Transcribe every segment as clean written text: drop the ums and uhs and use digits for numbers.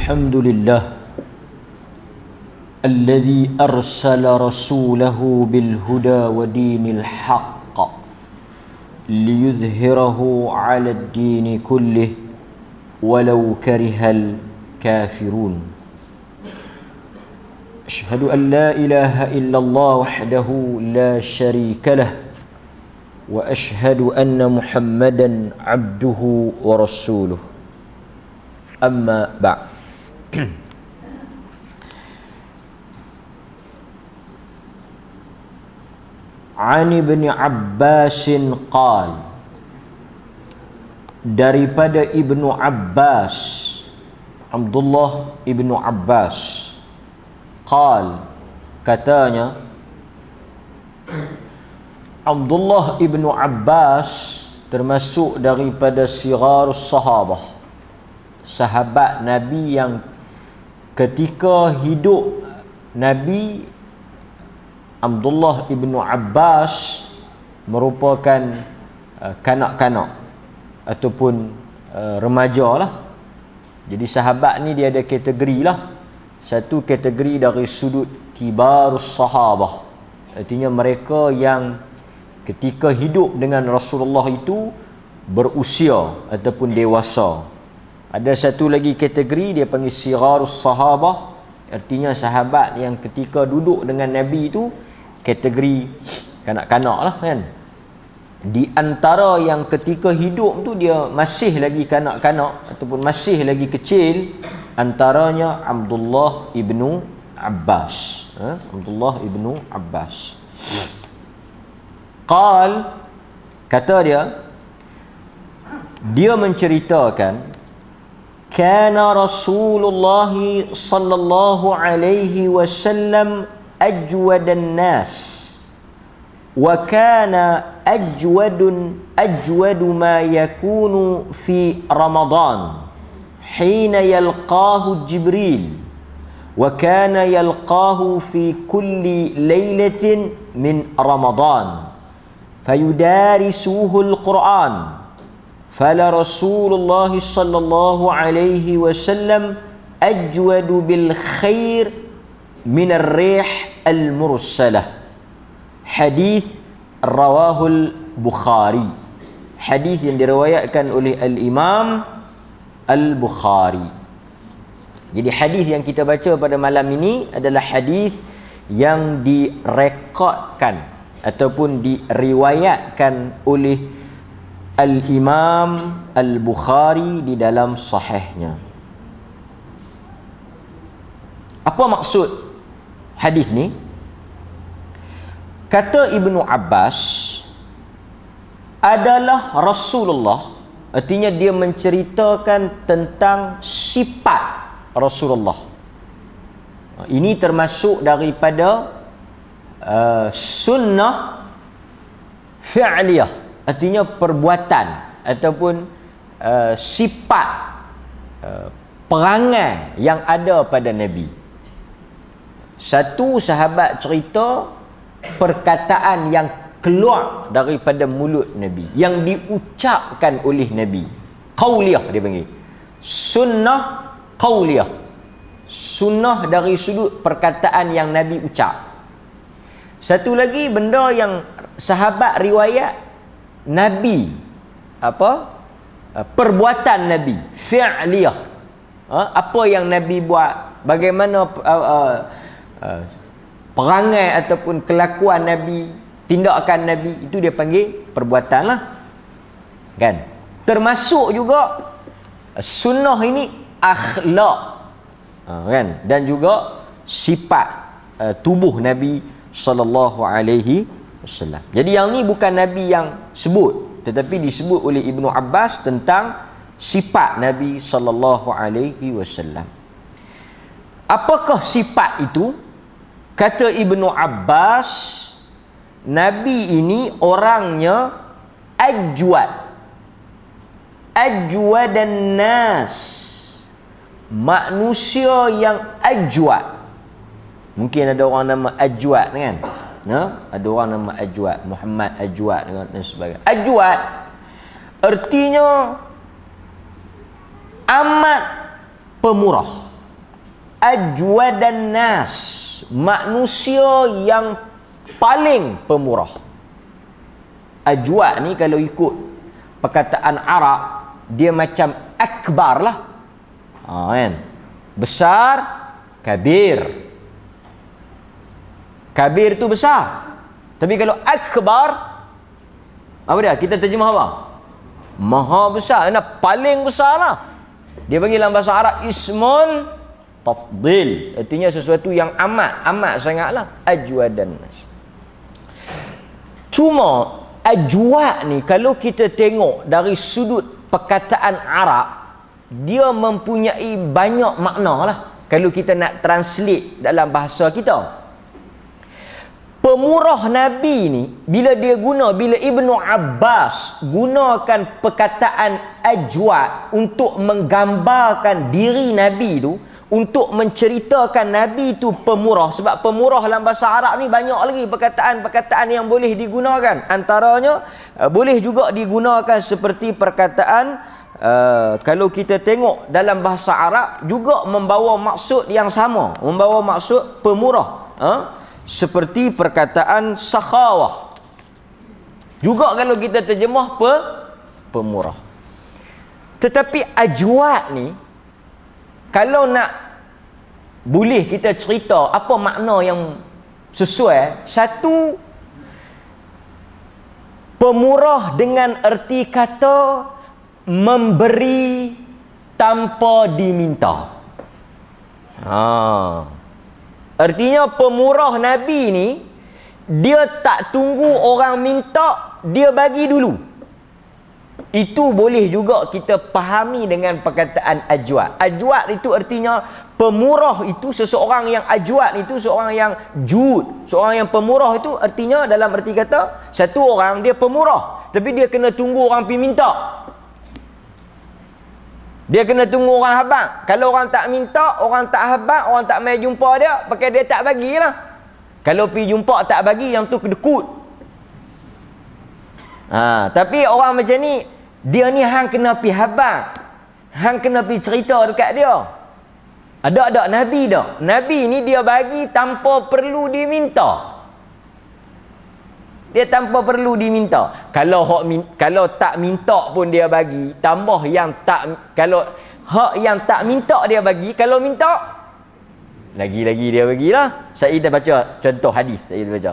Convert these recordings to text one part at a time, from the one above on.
الحمد لله الذي أرسل رسوله بالهدى ودين الحق ليظهره على الدين كله ولو كره الكافرون. أشهد أن لا إله إلا الله وحده لا شريك له وأشهد أن محمدا عبده ورسوله. أما بعد. عن ابن عباس قال, daripada Ibnu Abbas, Abdullah Ibnu Abbas, qal, katanya, Abdullah Ibnu Abbas termasuk daripada sigharus sahabah, sahabat Nabi yang ketika hidup Nabi, Abdullah Ibnu Abbas merupakan kanak-kanak ataupun remaja lah. Jadi sahabat ni dia ada kategori lah. Satu kategori dari sudut kibarus sahabah, artinya mereka yang ketika hidup dengan Rasulullah itu berusia ataupun dewasa. Ada satu lagi kategori dia panggil sigharus sahabah, artinya sahabat yang ketika duduk dengan Nabi itu kategori kanak-kanak lah kan. Di antara yang ketika hidup tu dia masih lagi kanak-kanak ataupun masih lagi kecil, antaranya Abdullah Ibnu Abbas. Abdullah Ibnu Abbas. Qal, kata dia menceritakan, kana Rasulullah sallallahu alaihi wasallam ajwadan nas wa kana ajwadu ma yakunu fi Ramadan hina yalqahu Jibril wa kana yalqahu fi kulli lailatin min Ramadan fayudarisuhu al-Quran. Fala Rasulullah sallallahu alaihi wasallam ajwadu bil khair min ar-rih al-mursalah. Hadis rawahul Bukhari. Hadis yang diriwayatkan oleh Al-Imam Al-Bukhari. Jadi hadis yang kita baca pada malam ini adalah hadis yang direkodkan ataupun diriwayatkan oleh Al-Imam Al-Bukhari di dalam sahihnya. Apa maksud hadis ni? Kata Ibnu Abbas, adalah Rasulullah, artinya dia menceritakan tentang sifat Rasulullah. Ini termasuk daripada sunnah fi'liyah, artinya perbuatan ataupun sifat perangai yang ada pada Nabi. Satu sahabat cerita perkataan yang keluar daripada mulut Nabi, yang diucapkan oleh Nabi. Qauliyah dia panggil. Sunnah qauliyah. Sunnah dari sudut perkataan yang Nabi ucap. Satu lagi benda yang sahabat riwayat Nabi, perbuatan Nabi, fi'liyah. Apa yang Nabi buat, bagaimana perangai ataupun kelakuan Nabi, tindakan Nabi, itu dia panggil perbuatan lah kan. Termasuk juga sunnah ini akhlak kan, dan juga sifat tubuh Nabi sallallahu alaihi wasallam. Jadi yang ni bukan Nabi yang sebut, tetapi disebut oleh Ibnu Abbas tentang sifat Nabi sallallahu alaihi wasallam. Apakah sifat itu? Kata Ibnu Abbas, Nabi ini orangnya ajwadan nas, manusia yang ajwad. Mungkin ada orang nama Ajwad kan? Ada orang nama Ajwad, Muhammad Ajwad dan sebagainya. Ajwad artinya amat pemurah. ajwadan nas, manusia yang paling pemurah. Ajwad ni kalau ikut perkataan Arab, dia macam akbar lah. Kan? Besar, kabir. Kabir tu besar. Tapi kalau akbar, apa dia? Kita terjemah apa? Maha besar. Nah, paling besar lah. Dia panggil dalam bahasa Arab ismun tafdil. Artinya sesuatu yang amat sangatlah. Ajwadan nas. Cuma ajwad ni kalau kita tengok dari sudut perkataan Arab, dia mempunyai banyak makna lah kalau kita nak translate dalam bahasa kita. Pemurah Nabi ni bila Ibnu Abbas gunakan perkataan ajwad untuk menggambarkan diri Nabi tu, untuk menceritakan Nabi tu pemurah. Sebab pemurah dalam bahasa Arab ni banyak lagi perkataan-perkataan yang boleh digunakan. Antaranya boleh juga digunakan seperti perkataan kalau kita tengok dalam bahasa Arab juga membawa maksud yang sama, membawa maksud pemurah. Seperti perkataan sakhawah. Juga kalau kita terjemah pemurah. Tetapi ajwad ni kalau nak boleh kita cerita apa makna yang sesuai, satu, pemurah dengan erti kata memberi tanpa diminta. Artinya pemurah Nabi ni, dia tak tunggu orang minta, dia bagi dulu. Itu boleh juga kita fahami dengan perkataan ajwad. Ajwad itu artinya pemurah itu, seseorang yang ajwad itu seorang yang jud, seorang yang pemurah itu artinya dalam erti kata satu orang dia pemurah, tapi dia kena tunggu orang pergi minta. Dia kena tunggu orang habang. Kalau orang tak minta, orang tak habang, orang tak mai jumpa dia, pakai dia tak bagilah. Kalau pergi jumpa tak bagi, yang tu kedekut. Tapi orang macam ni, dia ni hang kena pergi habang. Hang kena pergi cerita dekat dia. Ada Nabi dah. Nabi ni dia bagi tanpa perlu diminta. Dia tanpa perlu diminta. Kalau tak minta pun dia bagi, tambah yang tak, kalau hak yang tak minta dia bagi, kalau minta lagi-lagi dia bagilah. Saya dah baca contoh hadis, saya dah baca.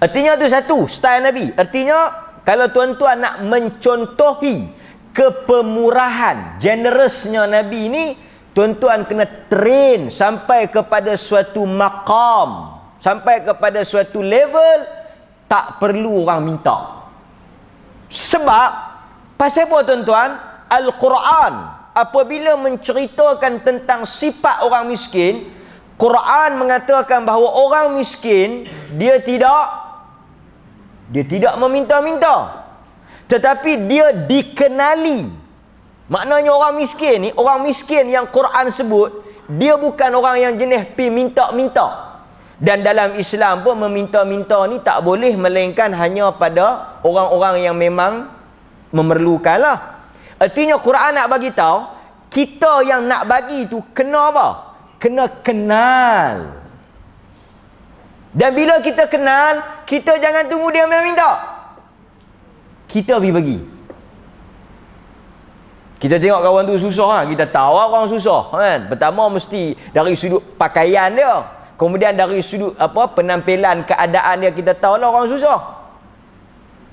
Artinya tu satu style Nabi. Artinya kalau tuan-tuan nak mencontohi kepemurahan, generousnya Nabi ni, tuan-tuan kena train sampai kepada suatu maqam, sampai kepada suatu level tak perlu orang minta. Sebab pasal apa tuan-tuan? Al-Quran apabila menceritakan tentang sifat orang miskin, Quran mengatakan bahawa orang miskin dia tidak meminta-minta, tetapi dia dikenali. Maknanya orang miskin ni, orang miskin yang Quran sebut, dia bukan orang yang jenis pi minta-minta. Dan dalam Islam pun meminta-minta ni tak boleh, melainkan hanya pada orang-orang yang memang memerlukan lah. Artinya Quran nak bagi tahu, kita yang nak bagi tu kena apa? Kena kenal. Dan bila kita kenal, kita jangan tunggu dia minta. Kita pergi bagi. Kita tengok kawan tu susah, kita tahu orang susah kan. Pertama mesti dari sudut pakaian dia. Kemudian dari sudut penampilan, keadaan dia, kita tahu lah orang susah.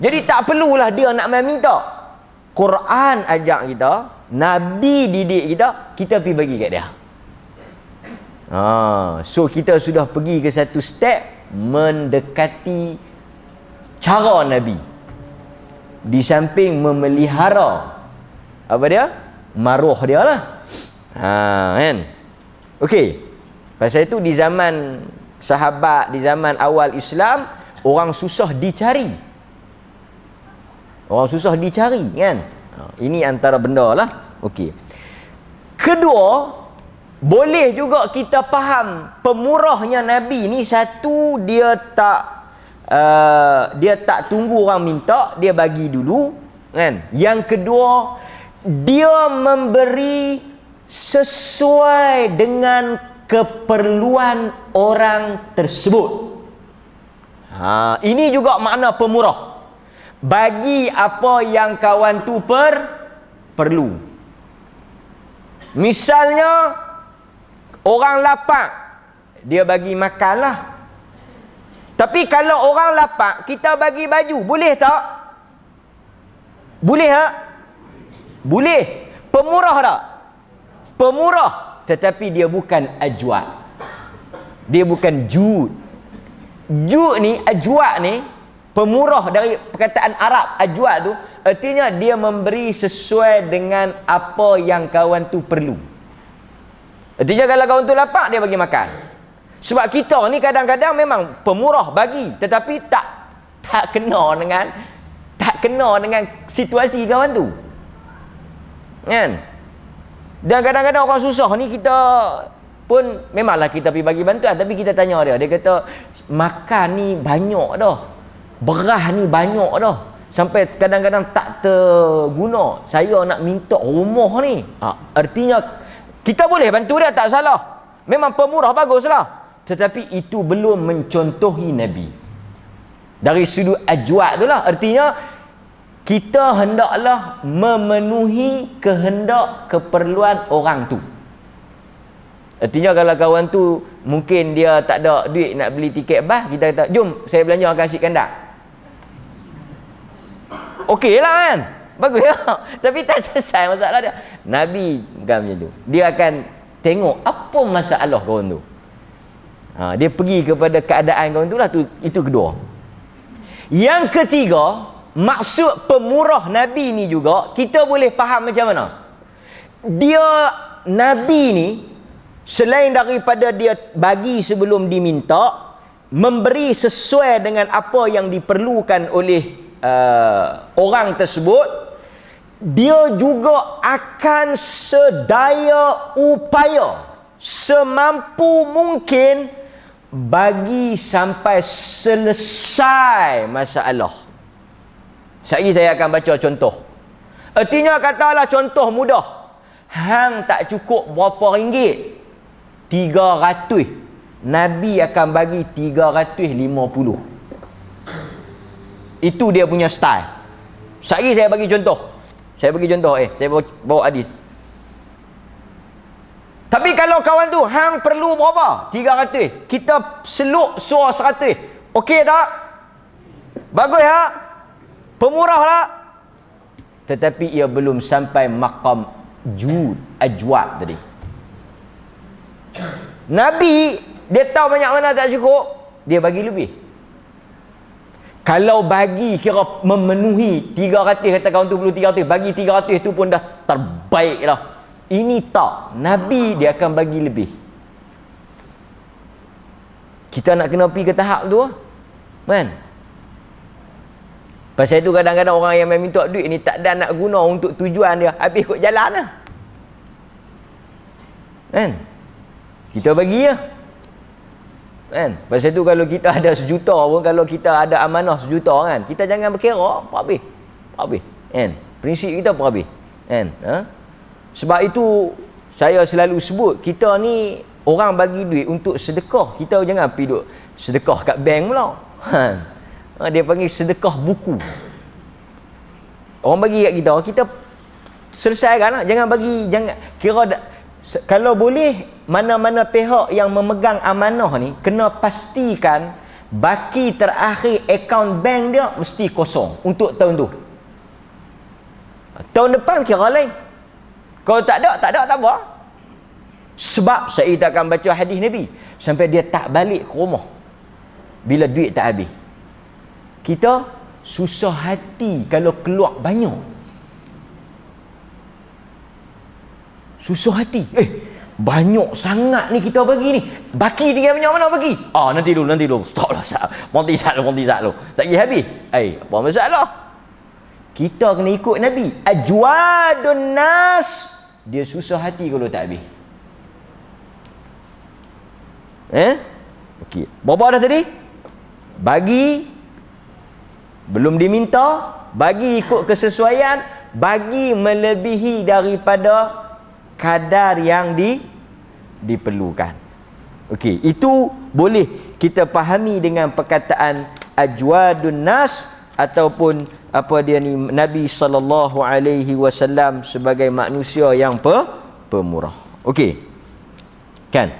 Jadi tak perlulah dia nak minta. Quran ajak kita, Nabi didik kita pergi bagi kat dia. So kita sudah pergi ke satu step mendekati cara Nabi. Di samping memelihara apa dia? Maruh dia lah. Kan? Okey. Pasal itu di zaman sahabat, di zaman awal Islam, orang susah dicari. Orang susah dicari kan. Ini antara benda lah. Okey. Kedua, boleh juga kita faham pemurahnya Nabi ni, satu, dia tak tunggu orang minta, dia bagi dulu kan. Yang kedua, dia memberi sesuai dengan keperluan orang tersebut. Ini juga makna pemurah. Bagi apa yang kawan tu perlu. Misalnya orang lapar, dia bagi makanlah. Tapi kalau orang lapar, kita bagi baju, boleh tak? Boleh tak? Boleh. Pemurah tak? Pemurah. Tetapi dia bukan ajwad. Dia bukan jud. Jud ni, ajwad ni, pemurah dari perkataan Arab, ajwad tu, artinya dia memberi sesuai dengan apa yang kawan tu perlu. Artinya kalau kawan tu lapar, dia bagi makan. Sebab kita ni kadang-kadang memang pemurah bagi, tetapi tak kena dengan situasi kawan tu. Kan? Dan kadang-kadang orang susah ni, kita pun memanglah kita pergi bagi bantuan, tapi kita tanya dia kata makan ni banyak dah, beras ni banyak dah, sampai kadang-kadang tak terguna, saya nak minta rumah ni. Artinya kita boleh bantu dia, tak salah, memang pemurah baguslah, tetapi itu belum mencontohi Nabi dari sudut ajwad tu lah. Artinya kita hendaklah memenuhi kehendak keperluan orang tu. Artinya kalau kawan tu mungkin dia tak ada duit nak beli tiket bas, kita kata jom saya belanja kasih kandak, okey lah kan, bagus ya. Tapi tak selesai masalah dia. Nabi bukan macam tu. Dia akan tengok apa masalah kawan tu. Dia pergi kepada keadaan kawan tu lah. Itu kedua. Yang ketiga, maksud pemurah Nabi ni juga kita boleh faham macam mana. Nabi ni selain daripada dia bagi sebelum diminta, memberi sesuai dengan apa yang diperlukan oleh orang tersebut, dia juga akan sedaya upaya, semampu mungkin bagi sampai selesai masalah. Sekali saya akan baca contoh. Artinya katalah contoh mudah. Hang tak cukup berapa ringgit? 300. Nabi akan bagi 350. Itu dia punya style. Sekali saya bagi contoh. Saya bawa hadis. Tapi kalau kawan tu hang perlu berapa? 300. Kita seluk suara 100. Okey tak? Bagus tak? Pemurah tak? Tetapi ia belum sampai maqam jud, ajwad tadi. Nabi dia tahu banyak mana tak cukup, dia bagi lebih. Kalau bagi kira memenuhi 300, kata kawan tu perlu 300, bagi 300 tu pun dah terbaik lah. Ini tak, Nabi dia akan bagi lebih. Kita nak kena pergi ke tahap tu kan? Pasal itu kadang-kadang orang yang minta duit ni tak ada nak guna untuk tujuan dia, habis kot jalan lah kan? Kita bagi ya kan? Pasal itu kalau kita ada 1 juta pun, kalau kita ada amanah 1 juta kan, kita jangan berkira apa habis kan? Prinsip kita apa habis kan? Sebab itu saya selalu sebut, kita ni orang bagi duit untuk sedekah, kita jangan pergi duduk sedekah kat bank pula. Dia panggil sedekah buku. Orang bagi kat kita selesaikan lah. Jangan kira kalau boleh, mana-mana pihak yang memegang amanah ni kena pastikan baki terakhir akaun bank dia mesti kosong untuk tahun tu. Tahun depan kira lain. Kalau tak ada, tak apa. Sebab saya tak akan baca hadis Nabi sampai dia tak balik ke rumah bila duit tak habis. Kita susah hati kalau keluar banyak. Susah hati. Banyak sangat ni kita bagi ni. Baki tinggal banyak mana bagi? Nanti dulu. Stop lah. Monti sat lu. Sekali habis. Apa masalah? Kita kena ikut Nabi. Ajwadun nas. Dia susah hati kalau tak habis. Okey. Berapa dah tadi? Bagi belum diminta, bagi ikut kesesuaian, bagi melebihi daripada kadar yang diperlukan. Okey, itu boleh kita fahami dengan perkataan ajwadun nas ataupun apa dia ni, Nabi sallallahu alaihi wasallam sebagai manusia yang pemurah. Okey. Kan?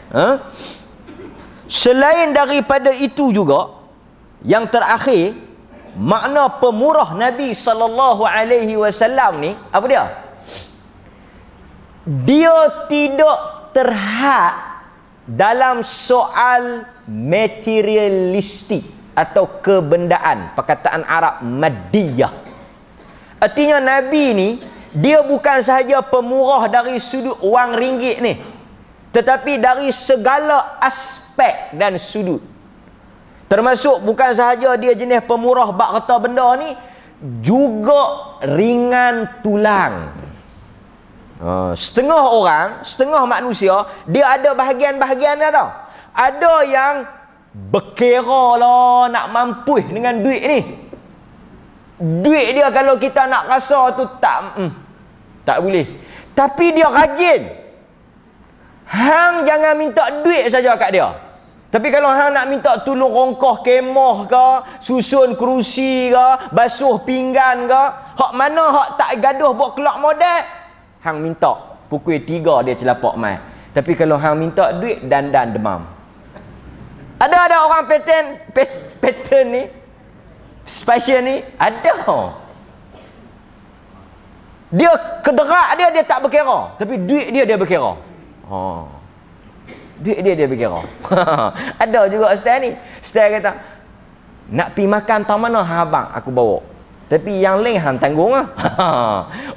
Selain daripada itu juga, yang terakhir, makna pemurah Nabi sallallahu alaihi wasallam ni apa dia? Dia tidak terhad dalam soal materialistik atau kebendaan, perkataan Arab madiyah. Artinya Nabi ni dia bukan sahaja pemurah dari sudut wang ringgit ni, tetapi dari segala aspek dan sudut. Termasuk bukan sahaja dia jenis pemurah bak harta benda ni, juga ringan tulang. Setengah orang, setengah manusia, dia ada bahagian-bahagian dia tau. Ada yang berkira lah nak mampu dengan duit ni. Duit dia kalau kita nak rasa tu tak boleh. Tapi dia rajin. Hang jangan minta duit saja kat dia. Tapi kalau hang nak minta tolong rongkah kemah ke, susun kerusi ke, basuh pinggan ke, hak mana hak tak gaduh buat kelak modal, hang minta pukul 3 dia celapak mai. Tapi kalau hang minta duit, dandan demam. Ada orang pattern ni, special ni, ada. Dia kederak dia tak berkira, tapi duit dia berkira. Duit dia berkira. Ada juga ustaz ni. Ustaz kata, nak pi makan tahu mana hang abang aku bawa. Tapi yang lain hang tanggung lah.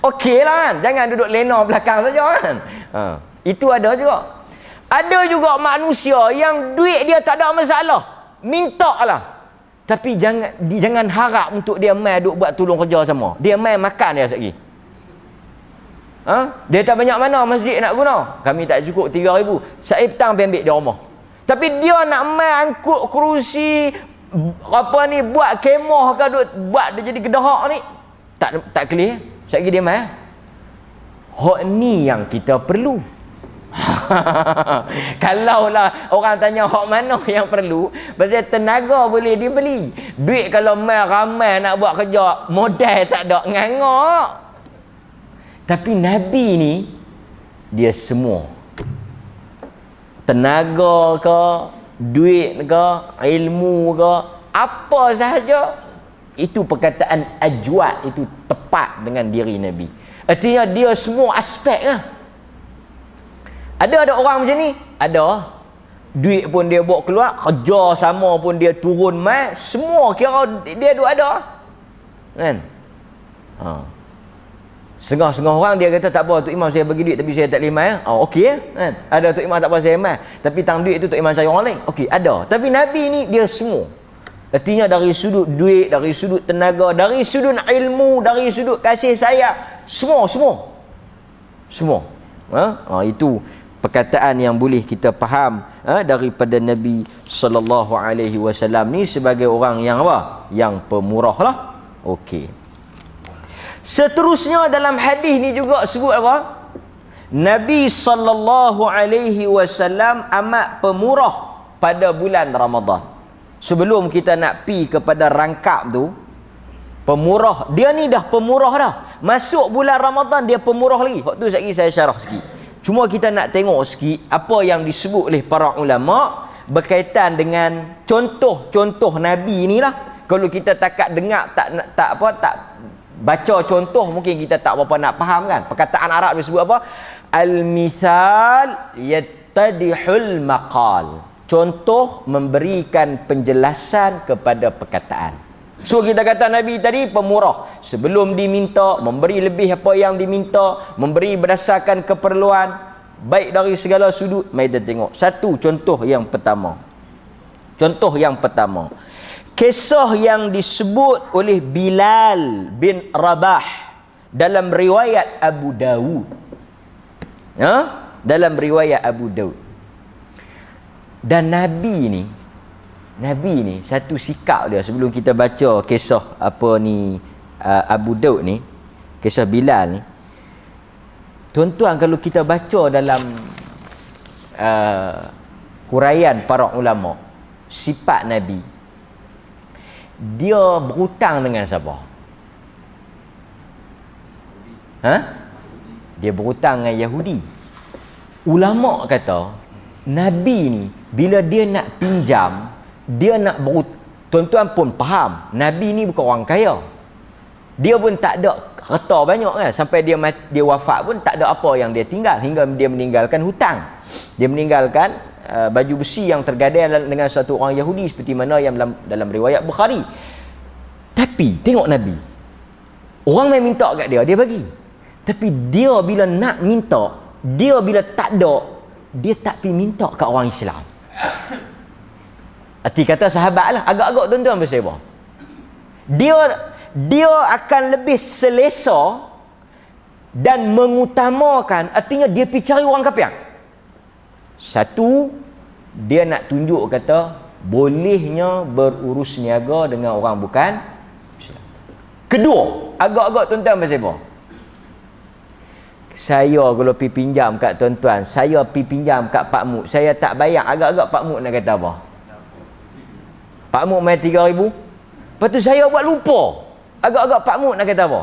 Okeylah kan. Jangan duduk lena belakang saja kan. Itu ada juga. Ada juga manusia yang duit dia tak ada masalah. Minta lah. Tapi jangan harap untuk dia mai duk buat tolong kerja sama. Dia mai makan dia sekali. Dia tak banyak mana masjid nak guna. Kami tak cukup 3,000. Saya petang ambil dia rumah. Tapi dia nak mai angkut kerusi, apa ni, buat kemah ke, buat dia jadi gedahak ni, tak clear. Sekali dia mai. Hak ni yang kita perlu. Kalaulah orang tanya hak mana yang perlu, pasal tenaga boleh dibeli. Duit kalau mai ramai nak buat kerja, modal tak ada, ngangok. Tapi Nabi ni, dia semua. Tenaga ke, duit ke, ilmu ke, apa sahaja, itu perkataan ajwad, itu tepat dengan diri Nabi. Artinya dia semua aspek lah. Ada orang macam ni? Ada. Duit pun dia bawa keluar, kerja sama pun dia turun mai, semua kira dia duk ada. Kan? Setengah-setengah orang dia kata tak apa Tok Imam saya bagi duit tapi saya tak boleh mai. Okey kan. Ada Tok Imam tak apa saya mai, tapi tang duit tu Tok Imam cari orang lain. Okey, ada. Tapi Nabi ni dia semua. Artinya dari sudut duit, dari sudut tenaga, dari sudut ilmu, dari sudut kasih sayang, semua. Itu perkataan yang boleh kita faham daripada Nabi sallallahu alaihi wasallam ni sebagai orang yang apa? Yang pemurah lah. Okey. Seterusnya dalam hadis ni juga sebut apa? Nabi sallallahu alaihi wasallam amat pemurah pada bulan Ramadan. Sebelum kita nak pi kepada rangkap tu, pemurah, dia ni dah pemurah dah. Masuk bulan Ramadan dia pemurah lagi. Waktu sekali saya syarah sikit. Cuma kita nak tengok sikit apa yang disebut oleh para ulama berkaitan dengan contoh-contoh Nabi ni lah. Kalau kita takat dengar tak baca contoh mungkin kita tak berapa nak faham kan. Perkataan Arab disebut apa? Al-misal yattadihul maqal. Contoh memberikan penjelasan kepada perkataan. So kita kata Nabi tadi pemurah. Sebelum diminta, memberi lebih apa yang diminta, memberi berdasarkan keperluan, baik dari segala sudut. Mari kita tengok. Satu contoh yang pertama. Kisah yang disebut oleh Bilal bin Rabah dalam riwayat Abu Dawud. Dalam riwayat Abu Dawud. Dan Nabi ni satu sikap dia sebelum kita baca kisah Abu Dawud ni, kisah Bilal ni. tuan-tuan kalau kita baca dalam huraian para ulama sifat Nabi, dia berhutang dengan siapa? Dia berhutang dengan Yahudi. Ulama kata Nabi ni bila dia nak pinjam, dia nak tuan-tuan pun faham, Nabi ni bukan orang kaya. Dia pun tak ada harta banyak kan, sampai dia wafat pun tak ada apa yang dia tinggal, hingga dia meninggalkan hutang. Dia meninggalkan baju besi yang tergadai dengan satu orang Yahudi, seperti mana yang dalam riwayat Bukhari. Tapi tengok Nabi, orang main minta kat dia, dia bagi. Tapi dia bila nak minta, dia bila tak ada, dia tak pergi minta kat orang Islam. Arti kata sahabat lah, agak-agak tuan-tuan pasal apa? Dia akan lebih selesa dan mengutamakan, artinya dia pergi cari orang kafir. Satu, dia nak tunjuk kata bolehnya berurus niaga dengan orang bukan Islam. Kedua, agak-agak tuan-tuan pasal apa? Saya kalau pergi pinjam kat tuan-tuan, saya pergi pinjam kat Pak Muk, saya tak bayar, agak-agak Pak Muk nak kata apa? Pak Muk main 3,000, lepas tu saya buat lupa, agak-agak Pak Muk nak kata apa?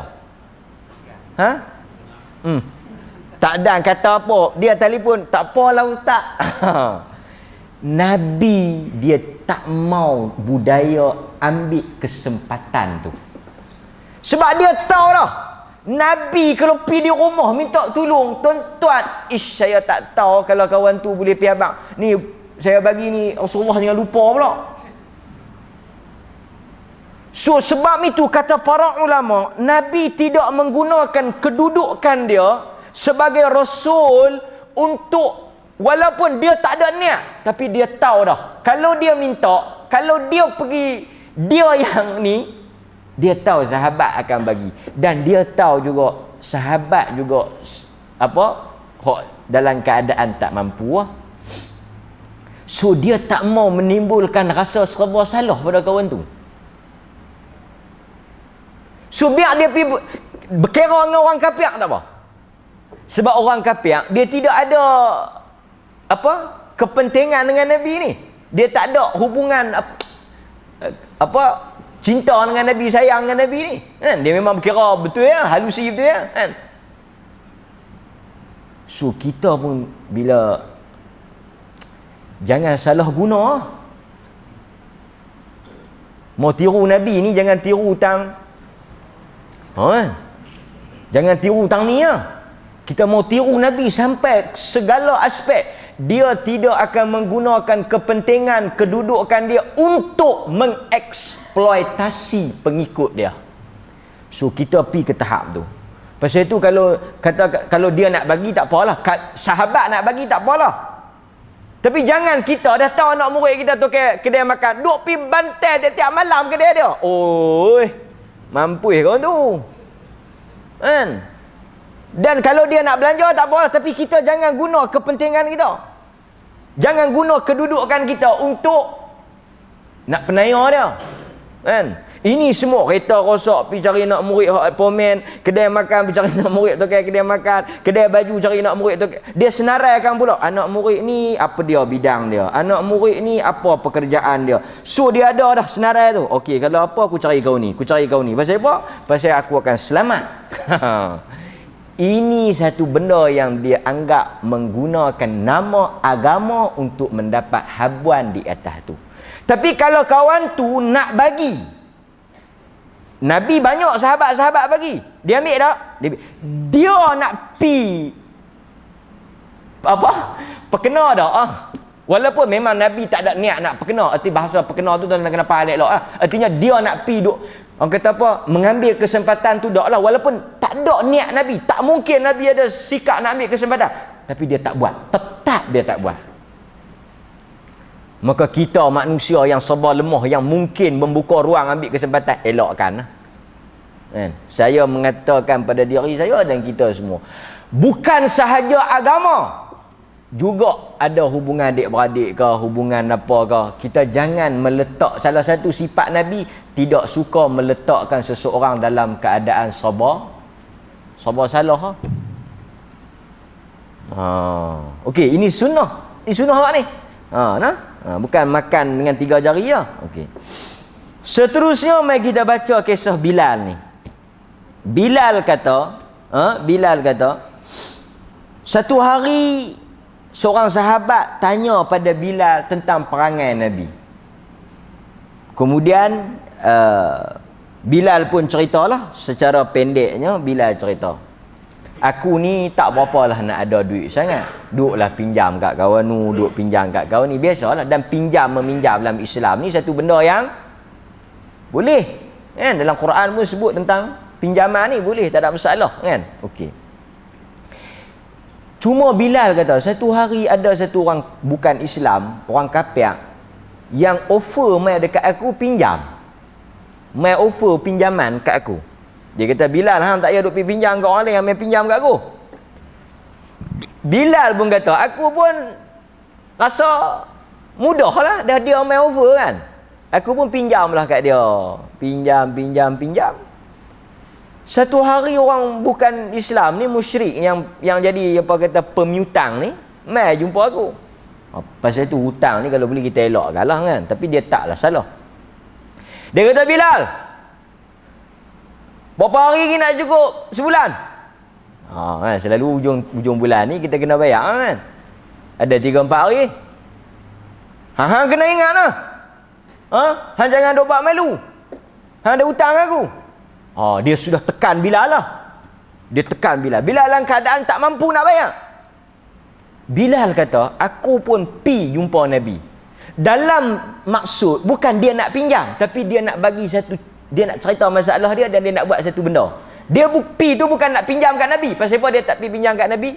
Tak ada kata apa, dia telefon, tak apalah ustaz. Nabi dia tak mau budaya ambil kesempatan tu, sebab dia tahu dah Nabi kalau pergi di rumah minta tolong, tuan-tuan, saya tak tahu kalau kawan tu boleh pergi abang ni, saya bagi ni, Rasulullah jangan lupa pula. So sebab itu kata para ulama, Nabi tidak menggunakan kedudukan dia sebagai Rasul untuk, walaupun dia tak ada niat, tapi dia tahu dah kalau dia minta, kalau dia pergi, dia yang ni, dia tahu sahabat akan bagi, dan dia tahu juga sahabat juga dalam keadaan tak mampu lah. So dia tak mau menimbulkan rasa serba salah pada kawan tu. So biar dia pergi berkira dengan orang kafir tak apa. Sebab orang kafir dia tidak ada kepentingan dengan Nabi ni. Dia tak ada hubungan cinta dengan Nabi, sayang dengan Nabi ni kan? Dia memang berkira betul ya, halusi betul ya kan? So kita pun bila jangan salah guna, mau tiru Nabi ni jangan tiru hutang jangan tiru hutang ni ya. Kita mau tiru Nabi sampai segala aspek, dia tidak akan menggunakan kepentingan kedudukan dia untuk mengeksploitasi pengikut dia. So kita pergi ke tahap tu. Pasal itu kalau dia nak bagi tak apalah, sahabat nak bagi tak apalah. Tapi jangan kita dah tahu anak murid kita tu ke kedai makan, duk pergi bantai tiap-tiap malam kedai dia. Oi, mampus kau tu. Kan? Dan kalau dia nak belanja tak apalah, tapi kita jangan guna kepentingan kita. Jangan guna kedudukan kita untuk nak penaya dia. Kan? Ini semua kereta rosak pergi cari nak murid pomen, kedai makan pergi cari nak murid tu kedai makan, kedai baju cari nak murid tu. Dia senaraikan pula anak murid ni apa dia bidang dia, anak murid ni apa pekerjaan dia. So dia ada dah senarai tu. Okey, kalau apa aku cari kau ni, Pasal apa? Pasal aku akan selamat. Ini satu benda yang dia anggap menggunakan nama agama untuk mendapat habuan di atas tu. Tapi kalau kawan tu nak bagi, Nabi banyak sahabat-sahabat bagi, dia ambil tak? Dia nak pi perkena dah walaupun memang Nabi tak ada niat nak perkena. Arti bahasa perkena tu tak kena faham elok artinya dia nak pi duk, orang kata mengambil kesempatan tu dak lah, walaupun tak ada niat Nabi, tak mungkin Nabi ada sikap nak ambil kesempatan, tapi dia tak buat, tetap dia tak buat. Maka kita manusia yang serba lemah, yang mungkin membuka ruang ambil kesempatan, elokkan. Saya mengatakan pada diri saya dan kita semua, bukan sahaja agama, juga ada hubungan adik-beradik ke, hubungan apa ke. Kita jangan meletak, salah satu sifat Nabi, tidak suka meletakkan seseorang dalam keadaan serba salah. Okey, ini sunnah. Ini sunnah awak ni. Bukan makan dengan 3 jari ya. Okey. Seterusnya mari kita baca kisah Bilal ni. Bilal kata, satu hari seorang sahabat tanya pada Bilal tentang perangai Nabi. Kemudian Bilal pun ceritalah, secara pendeknya Bilal cerita. Aku ni tak berapa lah nak ada duit sangat. Duklah pinjam kat kawan nu, duk pinjam kat kawan ni, biasalah. Dan pinjam meminjam dalam Islam ni satu benda yang boleh. Kan? Dalam Quran pun sebut tentang pinjaman ni boleh, tak ada masalah. Kan? Okey. Cuma Bilal kata, satu hari ada satu orang bukan Islam, orang kafir, yang offer mai dekat aku pinjam. Mai offer pinjaman kat aku. Dia kata, Bilal, hang tak payah duk pergi pinjam kat orang lain, hang main pinjam kat aku. Bilal pun kata, aku pun rasa mudah lah, dah dia main offer kan. Aku pun pinjam lah kat dia. Pinjam. Satu hari orang bukan Islam ni, musyrik yang jadi apa kata pemiutang ni, mai jumpa aku. Pasal itu hutang ni kalau boleh kita elakkan lah kan. Tapi dia taklah salah. Dia kata, Bilal, berapa hari lagi nak cukup sebulan? Kan, selalu ujung bulan ni kita kena bayar kan. Ada 3-4 hari. Hang kena ingat lah. Hang jangan duk buat malu. Hang ada hutang aku. Dia sudah tekan Bilal lah. Dia tekan Bilal. Bilal dalam keadaan tak mampu nak bayar. Bilal kata, aku pun pi jumpa Nabi. Dalam maksud, bukan dia nak pinjam, tapi dia nak bagi satu, dia nak cerita masalah dia dan dia nak buat satu benda. Dia pi tu bukan nak pinjam kat Nabi. Pasal apa dia tak pi pinjam kat Nabi?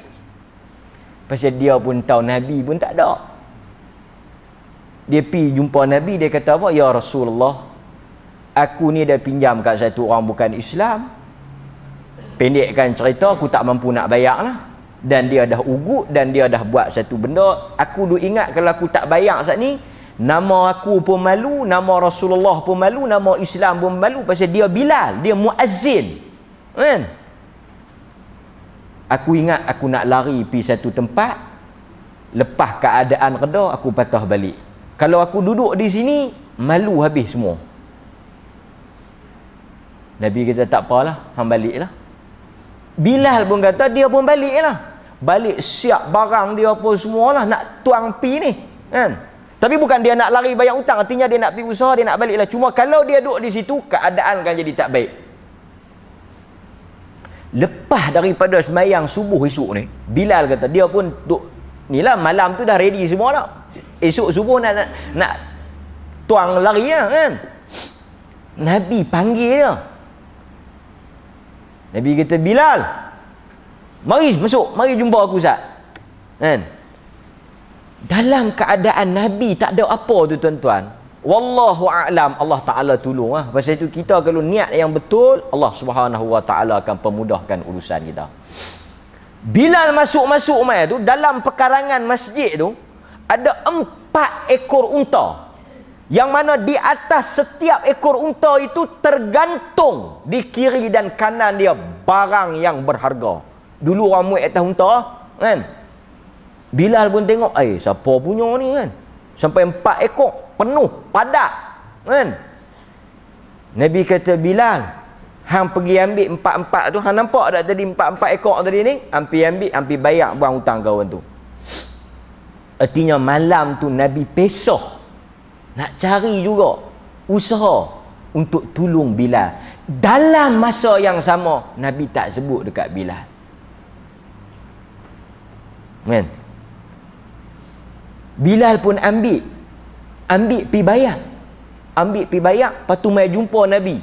Pasal dia pun tahu Nabi pun tak ada. Dia pi jumpa Nabi, dia kata apa? Ya Rasulullah, aku ni dah pinjam kat satu orang bukan Islam. Pendekkan cerita, aku tak mampu nak bayar lah. Dan dia dah ugut dan dia dah buat satu benda. Aku duk ingat kalau aku tak bayar saat ni, nama aku pun malu, nama Rasulullah pun malu, nama Islam pun malu. Pasal dia Bilal, dia muazzin kan. Aku ingat aku nak lari pergi satu tempat, lepas keadaan reda aku patah balik. Kalau aku duduk di sini, malu habis semua. Nabi kata, tak apalah, hang baliklah. Bilal pun kata, dia pun baliklah. Balik siap barang dia apa semualah, nak tuang pi ni kan. Tapi bukan dia nak lari bayar hutang, artinya dia nak pergi usaha, dia nak baliklah. Cuma kalau dia duduk di situ, keadaan kan jadi tak baik. Lepas daripada sembahyang subuh esok ni, Bilal kata dia pun duk nilah, malam tu dah ready semua dah. Esok subuh nak tuang lari lah kan. Nabi panggil dia. Nabi kata, Bilal, mari masuk, mari jumpa aku Ustaz. Kan? Dalam keadaan Nabi tak ada apa tu tuan-tuan. Wallahu a'lam, Allah Ta'ala tolong lah. Pasal itu kita kalau niat yang betul, Allah Subhanahu Wa Ta'ala akan pemudahkan urusan kita. Bilal masuk-masuk mai tu, dalam pekarangan masjid tu ada 4 ekor unta. Yang mana di atas setiap ekor unta itu tergantung di kiri dan kanan dia barang yang berharga. Dulu orang muat atas unta kan. Bilal pun tengok, siapa punya ni kan. Sampai 4 ekor penuh padat kan. Nabi kata, Bilal, hang pergi ambil 4-4 tu. Hang nampak tak tadi 4-4 ekor tadi ni? Hampi ambil, hampi bayar buang hutang kawan tu. Artinya malam tu Nabi pesah nak cari juga usaha untuk tolong Bilal. Dalam masa yang sama, Nabi tak sebut dekat Bilal. Kan? Bilal pun ambil pi bayar. Ambil pi bayar, lepas tu mai jumpa Nabi.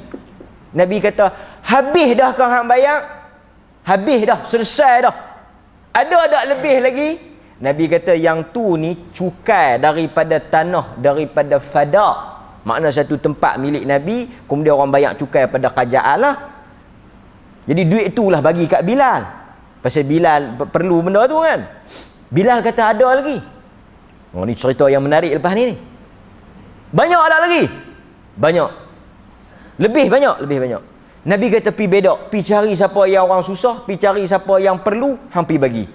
Nabi kata, habis dah kau hang bayar? Habis dah, selesai dah. Ada tak lebih lagi? Nabi kata, yang tu ni cukai daripada tanah, daripada fada. Makna satu tempat milik Nabi, kemudian orang bayar cukai pada kerajaan lah. Jadi duit itulah bagi kat Bilal. Pasal Bilal perlu benda tu kan. Bilal kata, ada lagi. Ni cerita yang menarik lepas ni. Banyak ada lagi? Banyak. Lebih banyak. Nabi kata, pi bedok, pi cari siapa yang orang susah, pi cari siapa yang perlu, hang pi bagi.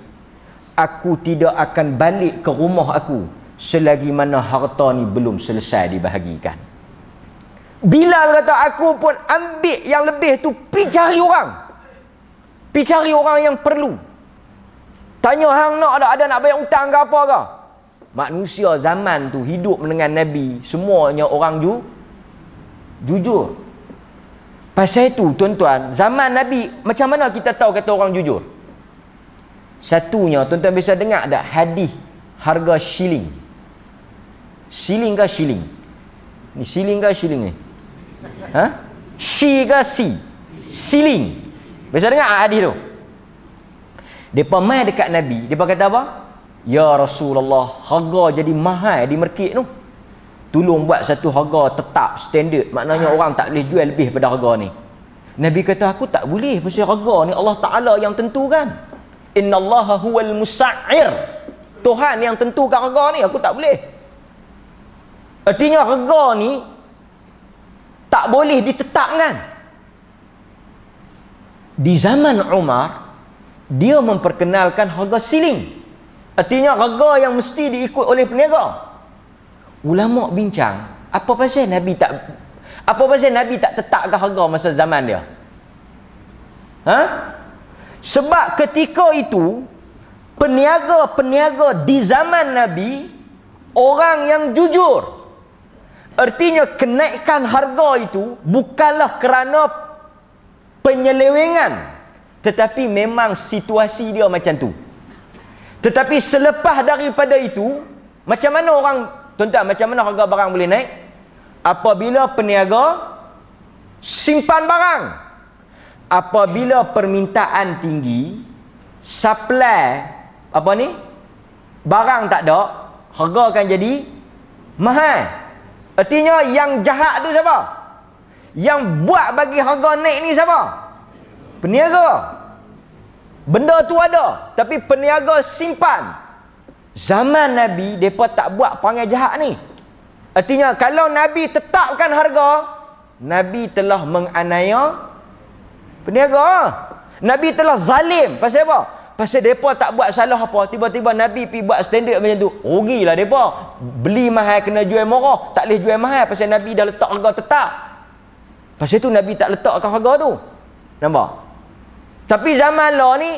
aku tidak akan balik ke rumah aku selagi mana harta ni belum selesai dibahagikan. Bilal kata, aku pun ambil yang lebih tu, pi cari orang. Pi cari orang yang perlu. Tanya hang nak ada nak bayar hutang ke apa ke? Manusia zaman tu hidup dengan Nabi, semuanya orang jujur. Pasal itu tuan-tuan, zaman Nabi macam mana kita tahu kata orang jujur? Satunya, tuan-tuan bisa dengar tak hadis harga shilling? Shilling ke shilling? Ni shilling ke shilling ni? Ha? Shi ke si? Shilling. Bisa dengar hadis tu? Depa mai dekat Nabi, depa kata apa? Ya Rasulullah, harga jadi mahal di market tu. Tolong buat satu harga tetap standard, maknanya orang tak boleh jual lebih pada harga ni. Nabi kata, aku tak boleh, pasal harga ni Allah Taala yang tentukan. Innallaha huwal musa'ir. Tuhan yang tentukan harga ni, aku tak boleh. Artinya harga ni tak boleh ditetapkan. Di zaman Umar, dia memperkenalkan harga siling. Artinya harga yang mesti diikut oleh peniaga. Ulama bincang, apa pasal Nabi tak tetapkan harga masa zaman dia? Ha? Sebab ketika itu peniaga-peniaga di zaman Nabi orang yang jujur. Artinya kenaikan harga itu bukanlah kerana penyelewengan, tetapi memang situasi dia macam tu. Tetapi selepas daripada itu, macam mana orang, tuan-tuan, macam mana harga barang boleh naik? Apabila peniaga simpan barang. Apabila permintaan tinggi, supply apa ni? Barang tak ada, harga akan jadi mahal. Artinya yang jahat tu siapa? Yang buat bagi harga naik ni siapa? Peniaga. Benda tu ada, tapi peniaga simpan. Zaman Nabi, mereka tak buat perangai jahat ni. Artinya, kalau Nabi tetapkan harga, Nabi telah menganiaya peniaga. Nabi telah zalim. Pasal apa? Pasal mereka tak buat salah apa. Tiba-tiba Nabi pergi buat standard macam tu. Rugilah mereka. Beli mahal kena jual murah. Tak boleh jual mahal pasal Nabi dah letak harga tetap. Pasal tu Nabi tak letakkan harga tu. Nampak? Tapi zaman lah ni,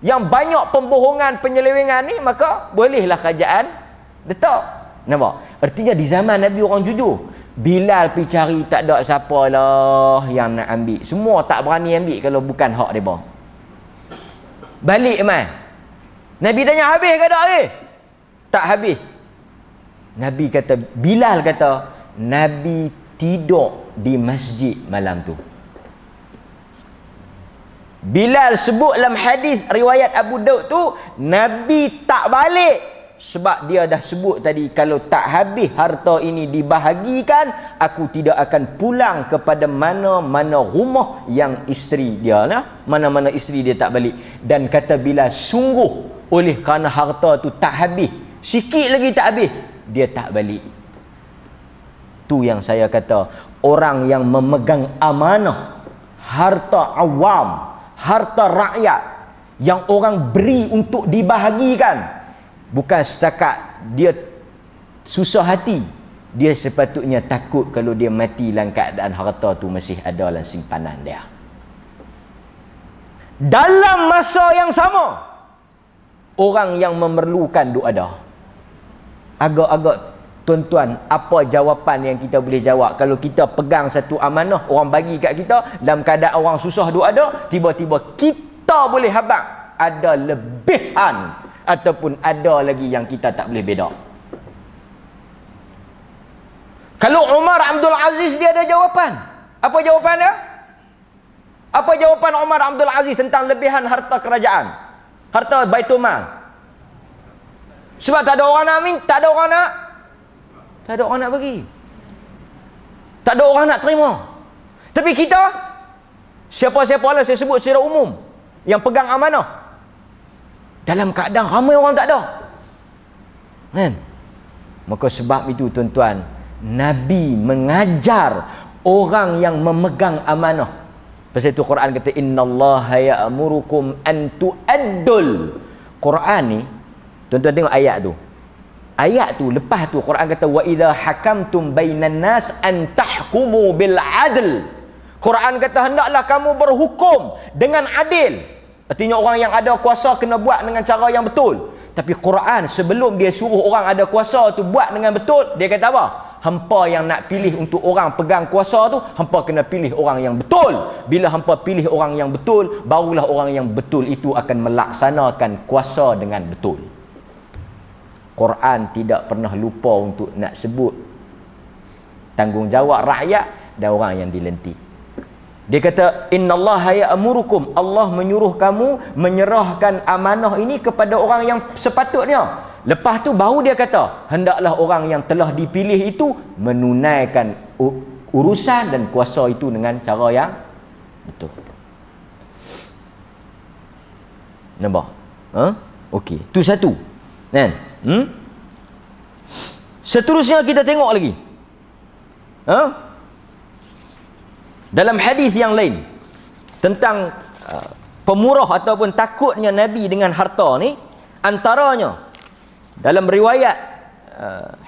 yang banyak pembohongan, penyelewengan ni, maka bolehlah kerajaan letak. Nampak? Artinya di zaman Nabi orang jujur. Bilal pergi cari, tak ada siapa lah yang nak ambil. Semua tak berani ambil kalau bukan hak mereka. Balik mai. Nabi tanya, habis ke tak habis? Tak habis. Nabi kata, Bilal kata, Nabi tidur di masjid malam tu. Bilal sebut dalam hadis riwayat Abu Daud tu, Nabi tak balik sebab dia dah sebut tadi, kalau tak habis harta ini dibahagikan, aku tidak akan pulang kepada mana-mana rumah yang isteri dia lah, mana-mana isteri dia tak balik. Dan kata Bilal, sungguh oleh kerana harta tu tak habis, sikit lagi tak habis, dia tak balik. Tu yang saya kata, orang yang memegang amanah harta awam, harta rakyat yang orang beri untuk dibahagikan, bukan setakat dia susah hati, dia sepatutnya takut kalau dia mati dalam keadaan harta tu masih ada dalam simpanan dia. Dalam masa yang sama, orang yang memerlukan duk ada. Agak-agak tuan-tuan, apa jawapan yang kita boleh jawab kalau kita pegang satu amanah, orang bagi kat kita, dalam keadaan orang susah duk ada, tiba-tiba kita boleh habaq ada lebihan ataupun ada lagi yang kita tak boleh beda. Kalau Umar Abdul Aziz, dia ada jawapan. Apa jawapan dia? Apa jawapan Umar Abdul Aziz tentang lebihan harta kerajaan, harta Baitul Mal? Sebab tak ada orang nak amin, tak ada orang nak bagi, tak ada orang nak terima. Tapi kita, siapa-siapa lah saya sebut secara umum yang pegang amanah, dalam keadaan ramai orang tak ada, kan? Maka sebab itu tuan-tuan, Nabi mengajar orang yang memegang amanah. Pasal itu Quran kata, innallaha ya'murukum an tu'addul Quran ni, tuan-tuan tengok ayat tu. Ayat tu lepas tu Quran kata wa idza hakamtum bainan nas an tahkumu bil adl. Quran kata hendaklah kamu berhukum dengan adil. Artinya orang yang ada kuasa kena buat dengan cara yang betul. Tapi Quran sebelum dia suruh orang ada kuasa tu buat dengan betul, dia kata apa? Hampa yang nak pilih untuk orang pegang kuasa tu, hampa kena pilih orang yang betul. Bila hampa pilih orang yang betul, barulah orang yang betul itu akan melaksanakan kuasa dengan betul. Quran tidak pernah lupa untuk nak sebut tanggungjawab rakyat dan orang yang dilantik. Dia kata innallaha ya'murukum, Allah menyuruh kamu menyerahkan amanah ini kepada orang yang sepatutnya. Lepas tu baru dia kata hendaklah orang yang telah dipilih itu menunaikan urusan dan kuasa itu dengan cara yang betul. Nampak? Okey, tu satu. Kan? Seterusnya kita tengok lagi. Dalam hadis yang lain tentang pemurah ataupun takutnya Nabi dengan harta ni, antaranya dalam riwayat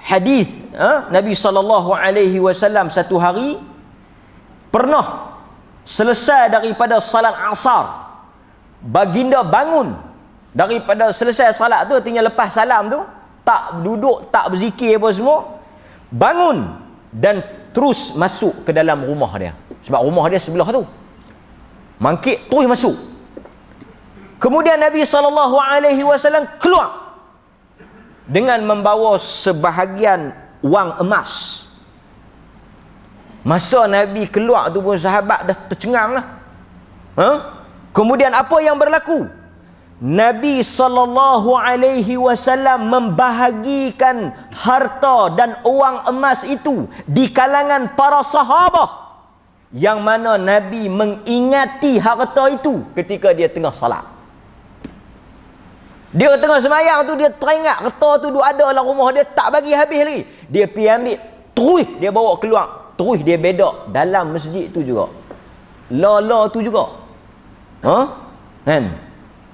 hadis Nabi SAW satu hari pernah selesai daripada salat asar, baginda bangun daripada selesai salat tu, artinya lepas salam tu tak duduk, tak berzikir apa semua, bangun dan terus masuk ke dalam rumah dia. Sebab rumah dia sebelah tu. Mangkit terus masuk. Kemudian Nabi SAW keluar dengan membawa sebahagian wang emas. Masa Nabi keluar tu pun sahabat dah tercengang lah. Kemudian apa yang berlaku? Nabi SAW membahagikan harta dan wang emas itu di kalangan para sahabat, yang mana Nabi mengingati harta itu ketika dia tengah salat. Dia tengah semayang tu, dia teringat harta tu ada dalam rumah dia, tak bagi habis lagi. Dia pergi ambil, terus dia bawa keluar, terus dia bedak dalam masjid tu juga. La tu juga. Kan?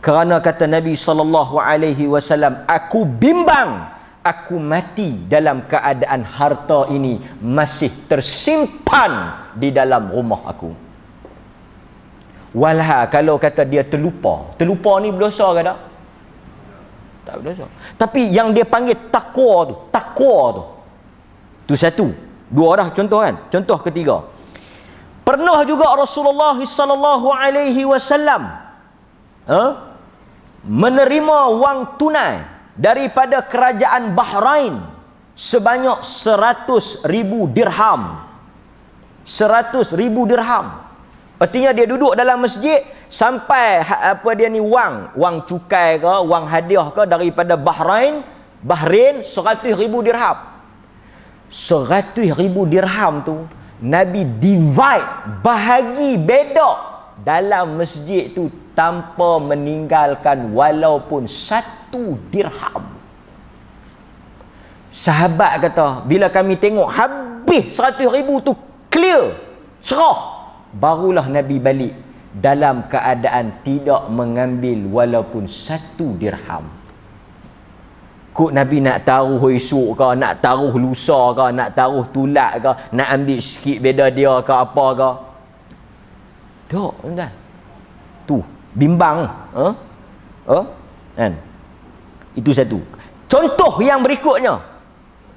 Kerana kata Nabi SAW, aku bimbang aku mati dalam keadaan harta ini masih tersimpan di dalam rumah aku. Walha, kalau kata dia terlupa ni berdosa ke tak? Tak berdosa. Tapi yang dia panggil takwa tu satu. Dua dah contoh kan. Contoh ketiga, pernah juga Rasulullah SAW menerima wang tunai daripada kerajaan Bahrain sebanyak 100,000 dirham. 100,000 dirham. Artinya dia duduk dalam masjid sampai wang cukai ke, wang hadiah ke daripada Bahrain 100,000 dirham. 100,000 dirham tu Nabi divide, bahagi, bedak dalam masjid tu tanpa meninggalkan walaupun 1 dirham. Sahabat kata, bila kami tengok habis 100,000 tu clear, cerah, barulah Nabi balik dalam keadaan tidak mengambil walaupun 1 dirham. Kok Nabi nak taruh esok ke, nak taruh lusa ke, nak taruh tulat ke, nak ambil sikit beda dia ke apa ke. Tak, tuan. Tu, bimbang. Kan? Itu satu. Contoh yang berikutnya.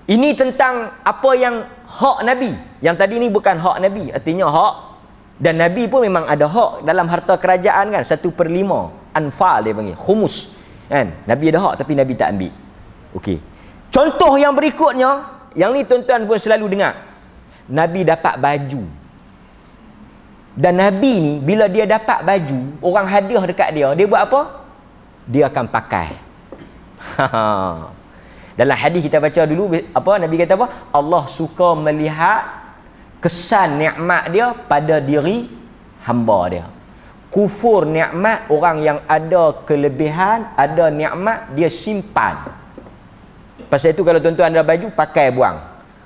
Ini tentang apa yang hak Nabi. Yang tadi ni bukan hak Nabi, artinya hak. Dan Nabi pun memang ada hak dalam harta kerajaan kan, 1/5 anfal dia panggil, khumus kan. Nabi ada hak tapi Nabi tak ambil. Okey. Contoh yang berikutnya, yang ni tuan-tuan pun selalu dengar. Nabi dapat baju. Dan Nabi ni bila dia dapat baju, orang hadiah dekat dia, dia buat apa? Dia akan pakai. Dalam hadis kita baca dulu apa Nabi kata apa? Allah suka melihat kesan nikmat dia pada diri hamba dia. Kufur nikmat, orang yang ada kelebihan, ada nikmat, dia simpan. Pasal itu kalau tuan-tuan ada baju, pakai buang.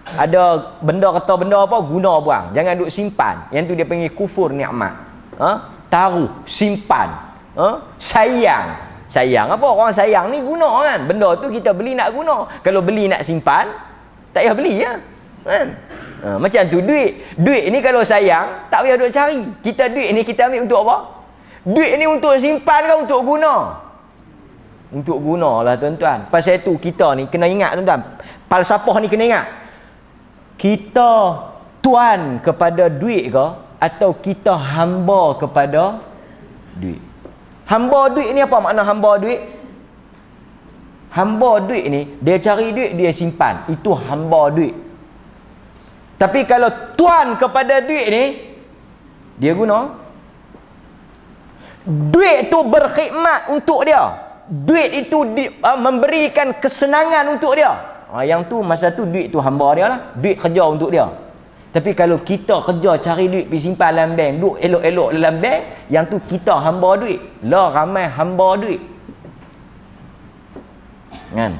Ada benda, kata benda apa, guna buang. Jangan duk simpan. Yang tu dia panggil kufur nikmat. Taruh, simpan. Sayang. Sayang apa? Orang sayang ni guna kan. Benda tu kita beli nak guna. Kalau beli nak simpan, tak payah beli ya. Kan? Macam tu duit. Duit ni kalau sayang, tak payah duk cari. Kita duit ni kita ambil untuk apa? Duit ni untuk simpan ke untuk guna? Untuk gunalah tuan-tuan. Pasal itu kita ni kena ingat tuan-tuan. Falsafah ni kena ingat. Kita tuan kepada duit ke atau kita hamba kepada duit? Hamba duit ni apa makna hamba duit? Hamba duit ni dia cari duit, dia simpan. Itu hamba duit. Tapi kalau tuan kepada duit ni, dia guna. Duit tu berkhidmat untuk dia. Duit itu memberikan kesenangan untuk dia. Yang tu masa tu duit tu hamba dia lah. Duit kerja untuk dia. Tapi kalau kita kerja cari duit pergi simpan dalam bank, duk elok-elok dalam bank, yang tu kita hamba duit. Lah ramai hamba duit. Kan?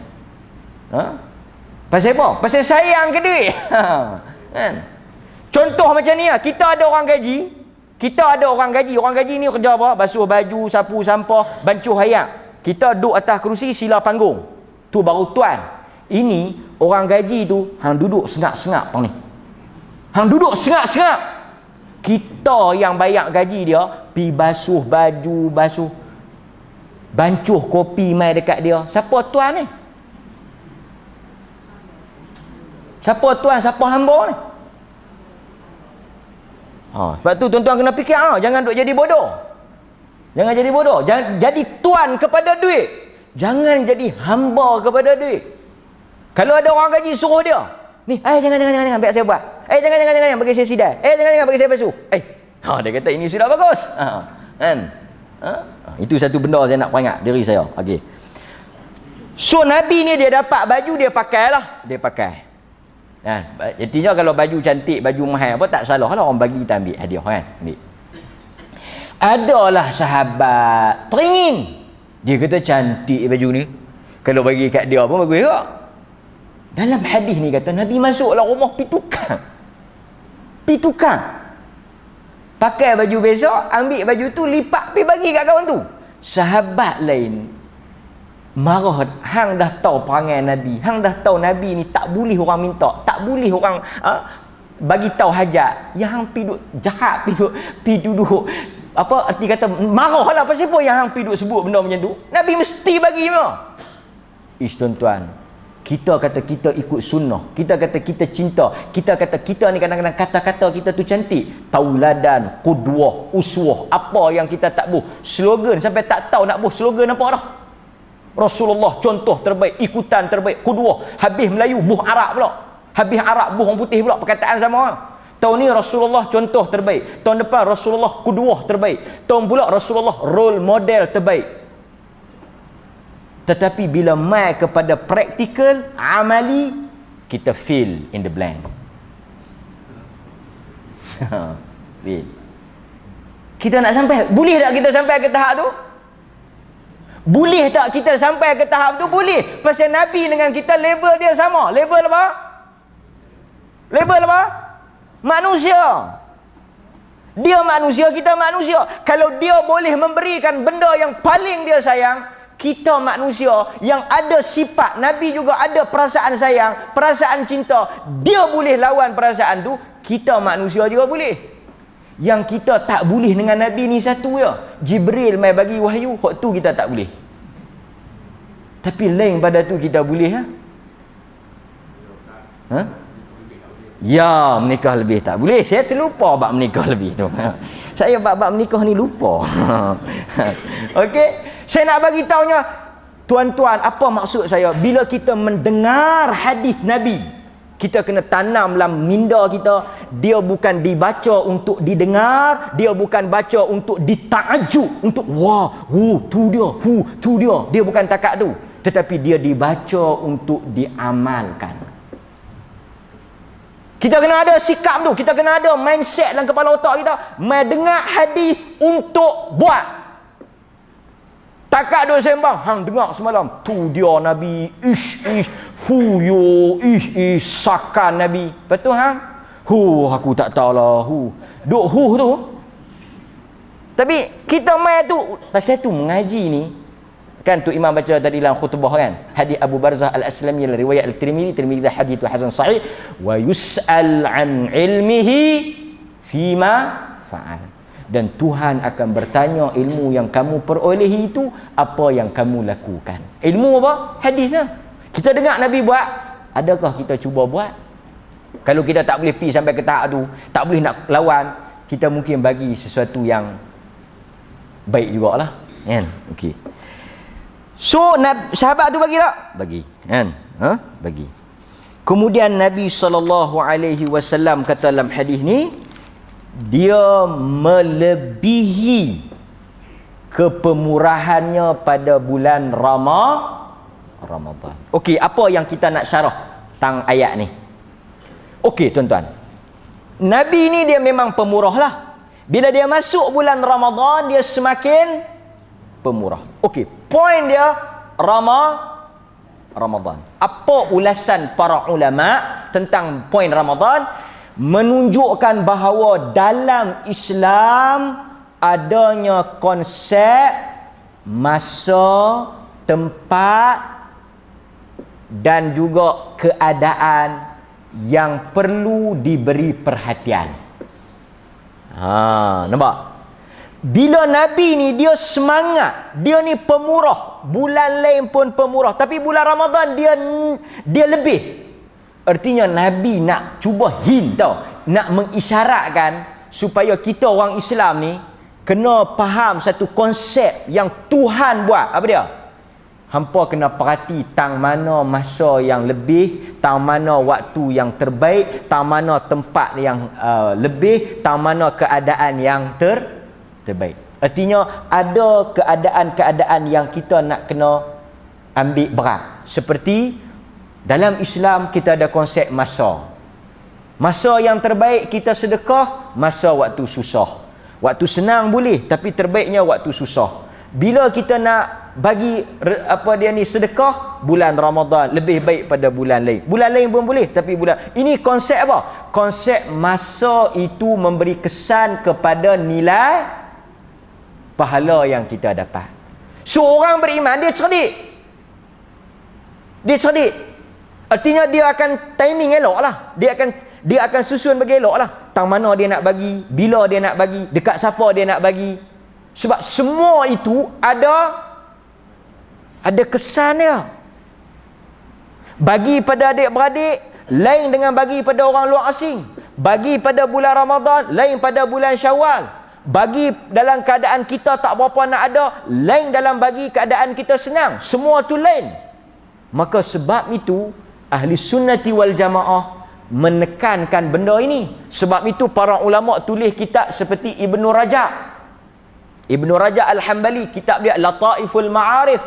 Pasal apa? Pasal sayang ke duit. Kan? Contoh macam ni lah. Kita ada orang gaji. Orang gaji ni kerja apa? Basuh baju, sapu sampah, bancuh hayat. Kita duduk atas kerusi sila panggung. Tu baru tuan. Ini orang gaji tu hang duduk sengap-sengap tau ni. Hang duduk sengap-sengap. Kita yang bayar gaji dia pi basuh baju, bancuh kopi mai dekat dia. Siapa tuan ni? Siapa tuan, siapa hamba ni? Sebab tu tuan-tuan kena fikir, jangan duk jadi bodoh. Jangan jadi bodoh. Jadi tuan kepada duit. Jangan jadi hamba kepada duit. Kalau ada orang gaji suruh dia, ni, jangan biar saya buat. Jangan bagi saya sidai. Jangan bagi saya basuh. Dia kata ini sudah bagus. Kan? Itu satu benda saya nak peringat diri saya. Okey. So Nabi ni dia dapat baju dia pakailah. Dia pakai. Intinya kalau baju cantik, baju mahal apa tak salah lah orang bagi kita ambil hadiah kan. Ambil. Adalah sahabat teringin. Dia kata cantik baju ni. Kalau bagi kat dia pun bagus juga. Dalam hadis ni kata Nabi masuklah rumah pi tukang. Pakai baju besok, ambil baju tu lipat pi bagi kat kawan tu. Sahabat lain marah, hang dah tahu perangai Nabi, hang dah tahu Nabi ni tak boleh orang minta, tak boleh orang bagi tahu hajat. Yang hang pi duk jahat, pi duduk apa arti kata marahlah pasal apa yang hang pi duk sebut benda macam tu. Nabi mesti bagi memang. Tuan-tuan, kita kata kita ikut sunnah, kita kata kita cinta, kita kata kita ni kadang-kadang kata-kata kita tu cantik, tauladan, qudwah, uswah, apa yang kita tak buh, slogan sampai tak tahu nak buh slogan apa dah. Rasulullah contoh terbaik, ikutan terbaik, qudwah. Habis Melayu buh Arab pula, habis Arab buh orang putih pula, perkataan sama. Tahun ni Rasulullah contoh terbaik, tahun depan Rasulullah qudwah terbaik, tahun pula Rasulullah role model terbaik. Tetapi bila mai kepada praktikal, amali, kita fill in the blank. Kita nak sampai, boleh tak kita sampai ke tahap tu? Boleh tak kita sampai ke tahap tu? Boleh. Pasal Nabi dengan kita level dia sama. Level apa? Level apa? Manusia. Dia manusia, kita manusia. Kalau dia boleh memberikan benda yang paling dia sayang, kita manusia yang ada sifat, Nabi juga ada perasaan sayang, perasaan cinta, dia boleh lawan perasaan tu, kita manusia juga boleh. Yang kita tak boleh dengan Nabi ni satu ya, Jibril mai bagi wahyu, hak tu kita tak boleh. Tapi lain pada tu kita boleh Ya, menikah lebih tak boleh. Saya terlupa bab menikah lebih tu. Saya bab menikah ni lupa. Okey, saya nak bagi taunya, tuan-tuan, apa maksud saya? Bila kita mendengar hadis Nabi, kita kena tanam dalam minda kita, dia bukan dibaca untuk didengar, dia bukan baca untuk ditajuk, untuk wah, tu dia. Dia bukan takat tu, tetapi dia dibaca untuk diamalkan. Kita kena ada sikap tu, kita kena ada mindset dalam kepala otak kita, mai dengar hadis untuk buat. Takat duk sembang, hang dengar semalam, tu dia Nabi, sakan Nabi. Lepas tu hang, aku tak tahulah, duk tu. Tapi kita mai tu, pasal tu mengaji ni, Kan tu imam baca tadi dalam khutbah kan. Hadis Abu Barzah Al-Aslami riwayat Al-Tirmizi, Tirmizi hadis tu hasan sahih. Wa yus'al an ilmihi fima fa'al. Dan Tuhan akan bertanya ilmu yang kamu perolehi itu apa yang kamu lakukan. Ilmu apa? Hadis lah. Kita dengar Nabi buat, adakah kita cuba buat? Kalau kita tak boleh pergi sampai ke tahap tu, tak boleh nak lawan, kita mungkin bagi sesuatu yang baik jugalah, kan? Okey. So sahabat tu bagi tak? Bagi, kan? Bagi. Kemudian Nabi SAW kata dalam hadis ni, dia melebihi kepemurahannya pada bulan Ramadan. Okey, apa yang kita nak syarah tentang ayat ni? Okey tuan-tuan, Nabi ni dia memang pemurah lah. Bila dia masuk bulan Ramadan, dia semakin pemurah. Okey, poin dia Ramadan. Apa ulasan para ulama tentang poin Ramadan? Menunjukkan bahawa dalam Islam adanya konsep masa, tempat dan juga keadaan yang perlu diberi perhatian. Nampak? Bila Nabi ni dia semangat, dia ni pemurah, bulan lain pun pemurah, tapi bulan Ramadan dia lebih. Artinya Nabi nak cuba hint tau, nak mengisyaratkan supaya kita orang Islam ni kena faham satu konsep yang Tuhan buat. Apa dia? Hampa kena perhati tang mana masa yang lebih, tang mana waktu yang terbaik, tang mana tempat yang lebih, tang mana keadaan yang terbaik. Artinya ada keadaan-keadaan yang kita nak kena ambil berat. Seperti dalam Islam kita ada konsep masa. Masa yang terbaik kita sedekah, masa waktu susah. Waktu senang boleh, tapi terbaiknya waktu susah. Bila kita nak bagi sedekah, bulan Ramadan lebih baik pada bulan lain. Bulan lain pun boleh, tapi ini konsep apa? Konsep masa itu memberi kesan kepada nilai pahala yang kita dapat. So orang beriman dia cerdik. Artinya dia akan timing elok lah. Dia akan susun bagi elok lah. Tang mana dia nak bagi, bila dia nak bagi, dekat siapa dia nak bagi. Sebab semua itu ada kesan dia. Bagi pada adik-beradik lain dengan bagi pada orang luar asing. Bagi pada bulan Ramadan lain pada bulan Syawal. Bagi dalam keadaan kita tak berapa nak ada, lain dalam bagi keadaan kita senang. Semua tu lain. Maka sebab itu ahli sunnati wal jamaah menekankan benda ini. Sebab itu para ulama tulis kitab seperti Ibnu Rajab Al-Hambali, kitab dia Lataiful Ma'arif,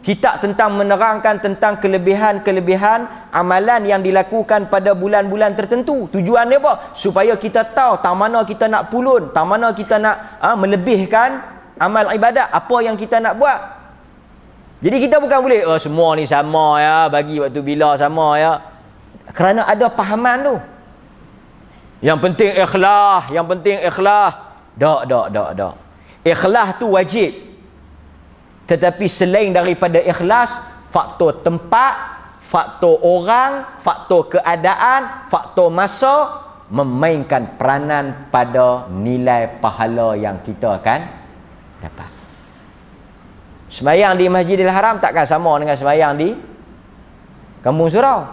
kitab tentang menerangkan tentang kelebihan-kelebihan amalan yang dilakukan pada bulan-bulan tertentu. Tujuan dia apa? Supaya kita tahu tang mana kita nak pulun, tang mana kita nak melebihkan amal ibadat, apa yang kita nak buat. Jadi kita bukan boleh semua ni sama ya, bagi waktu bila sama ya. Kerana ada pahaman tu. Yang penting ikhlas, Tak. Ikhlas tu wajib. Tetapi selain daripada ikhlas, faktor tempat, faktor orang, faktor keadaan, faktor masa memainkan peranan pada nilai pahala yang kita akan dapat. Sembahyang di Masjidil Haram takkan sama dengan sembahyang di Kampung Surau.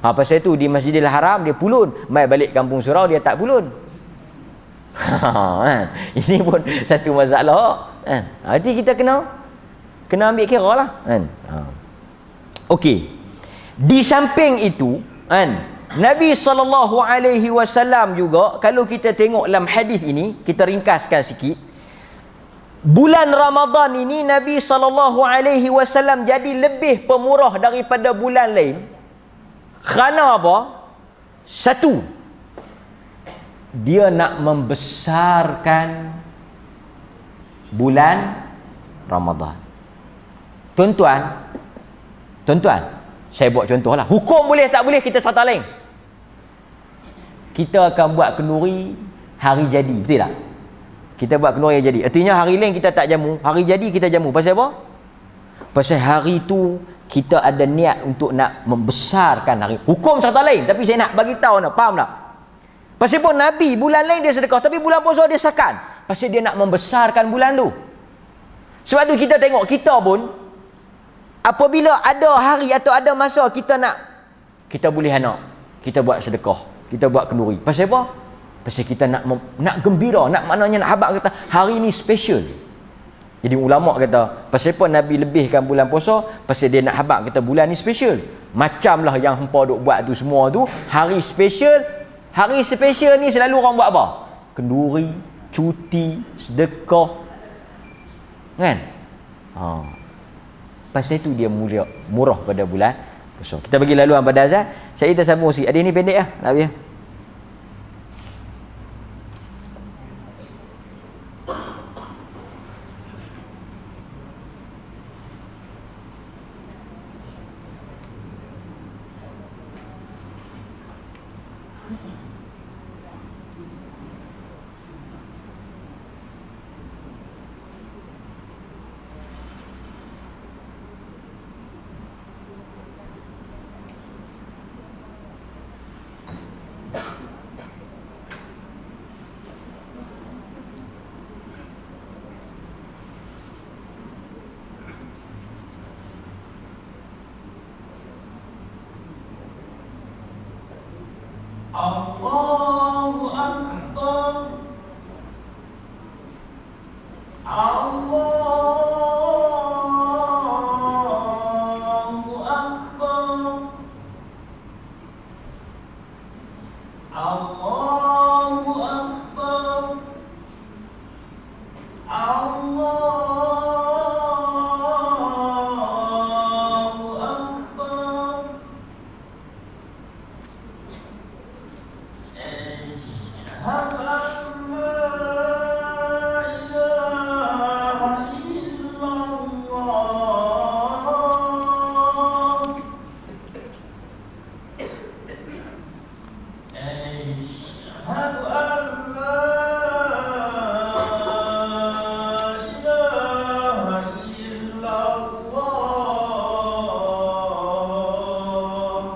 Pasal itu di Masjidil Haram dia pulun, mai balik Kampung Surau dia tak pulun. Ini pun satu masalah. Jadi kita kena ambil kira lah. Okey. Di samping itu, Nabi SAW juga, kalau kita tengok dalam hadis ini, kita ringkaskan sikit. Bulan Ramadan ini Nabi SAW jadi lebih pemurah daripada bulan lain. Kerana apa? Satu, dia nak membesarkan bulan Ramadan. Tuan-tuan, saya buat contoh lah. Hukum boleh tak boleh kita serta lain. Kita akan buat kenduri hari jadi, betul tak? Kita buat kenduri hari jadi. Artinya hari lain kita tak jamu, hari jadi kita jamu. Pasal apa? Pasal hari tu kita ada niat untuk nak membesarkan hari. Hukum cerita lain, tapi saya nak bagi tahu nak, faham tak? Pasal pun Nabi bulan lain dia sedekah, tapi bulan puasa dia sakan. Pasal dia nak membesarkan bulan tu. Sebab tu kita tengok kita pun apabila ada hari atau ada masa kita nak, kita boleh anak, kita buat sedekah, kita buat kenduri. Pasal apa? Pasal kita nak gembira, nak maknanya nak habaq kata hari ni special. Jadi ulama kata, pasal apa Nabi lebihkan bulan puasa? Pasal dia nak habaq kata bulan ni special. Macamlah yang hangpa duk buat tu semua tu, hari special. Hari special ni selalu orang buat apa? Kenduri, cuti, sedekah. Kan? Pasal itu dia murah pada bulan puasa. Kita bagi laluan pada azan. Saya kita sambung sikit. Ada ni pendek lah. Tak biar. Allahu Akbar. Allahu Akbar. Allahu Akbar. Allahu Akbar. Ashhadu an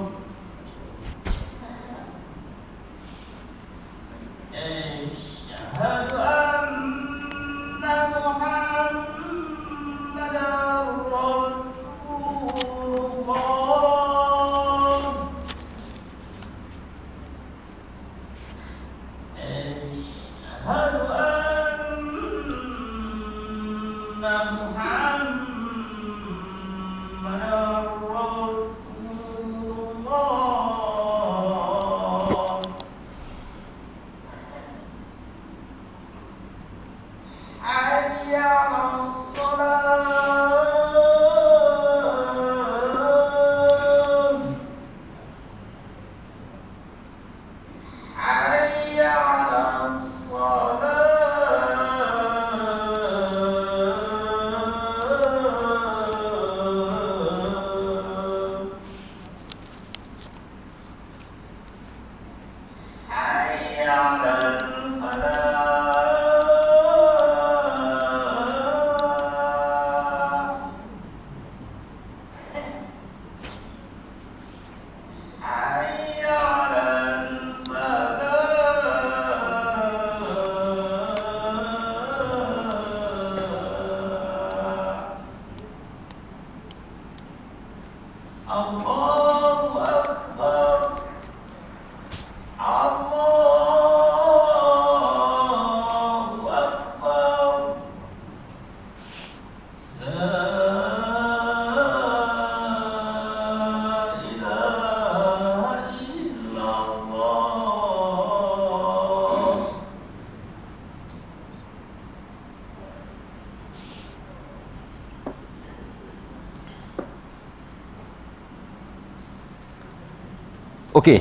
Okey.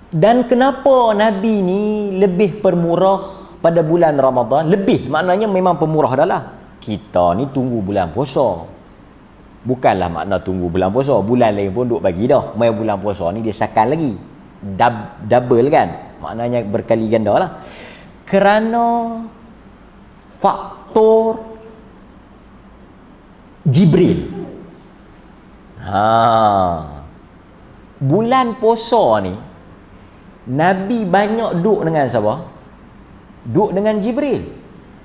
Dan kenapa Nabi ni lebih permurah pada bulan Ramadan? Lebih maknanya memang pemurah dah lah. Kita ni tunggu bulan puasa. Bukanlah makna tunggu bulan puasa. Bulan lain pun duk bagi dah. Mai bulan puasa ni dia sakan lagi. Double kan? Maknanya berkali ganda lah. Kerana faktor Jibril. Bulan puasa ni Nabi banyak duduk dengan siapa? Duduk dengan Jibril.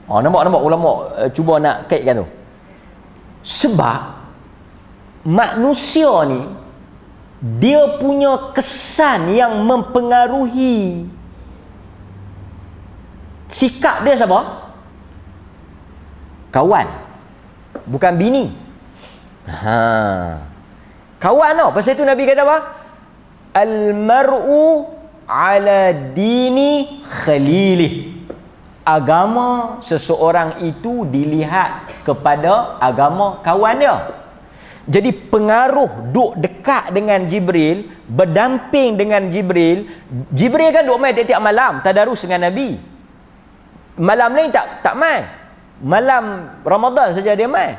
Nampak ulama cuba nak kaitkan tu. Sebab manusia ni dia punya kesan yang mempengaruhi sikap dia siapa? Kawan, bukan bini. Kawan tau. Pasal itu Nabi kata apa? Al-mar'u ala dini khalilih. Agama seseorang itu dilihat kepada agama kawan dia. Jadi pengaruh duk dekat dengan Jibril, berdamping dengan Jibril. Jibril kan duk main tiap-tiap malam tadarus dengan Nabi. Malam lain tak main. Malam Ramadan saja dia main.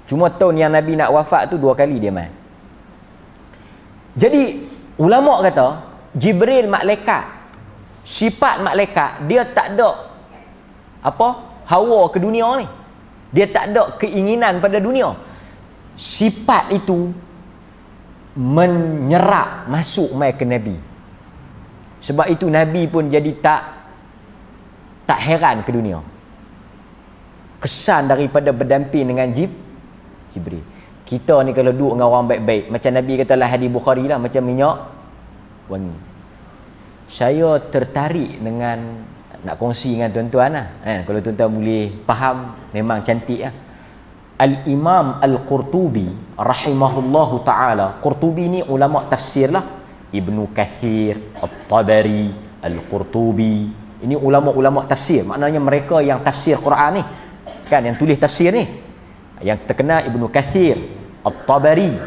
Cuma tahun yang Nabi nak wafat tu 2 kali dia main. Jadi ulama kata Jibril malaikat, sifat malaikat dia tak ada hawa ke dunia ni. Dia tak ada keinginan pada dunia. Sifat itu menyerap masuk mai ke Nabi. Sebab itu Nabi pun jadi tak heran ke dunia. Kesan daripada berdamping dengan Jibril. Kita ni kalau duduk dengan orang baik-baik, macam Nabi kata lah hadis Bukhari lah, macam minyak wangi. Saya tertarik dengan nak kongsi dengan tuan-tuan lah. Kalau tuan-tuan boleh faham, memang cantik lah. Al-Imam Al-Qurtubi rahimahullahu ta'ala. Qurtubi ni ulama' tafsir lah. Ibnu Kathir, At-Tabari, Al-Qurtubi. Ini ulama' tafsir. Maknanya mereka yang tafsir Quran ni. Kan, yang tulis tafsir ni. Yang terkenal Ibnu Kathir, At-Tabari.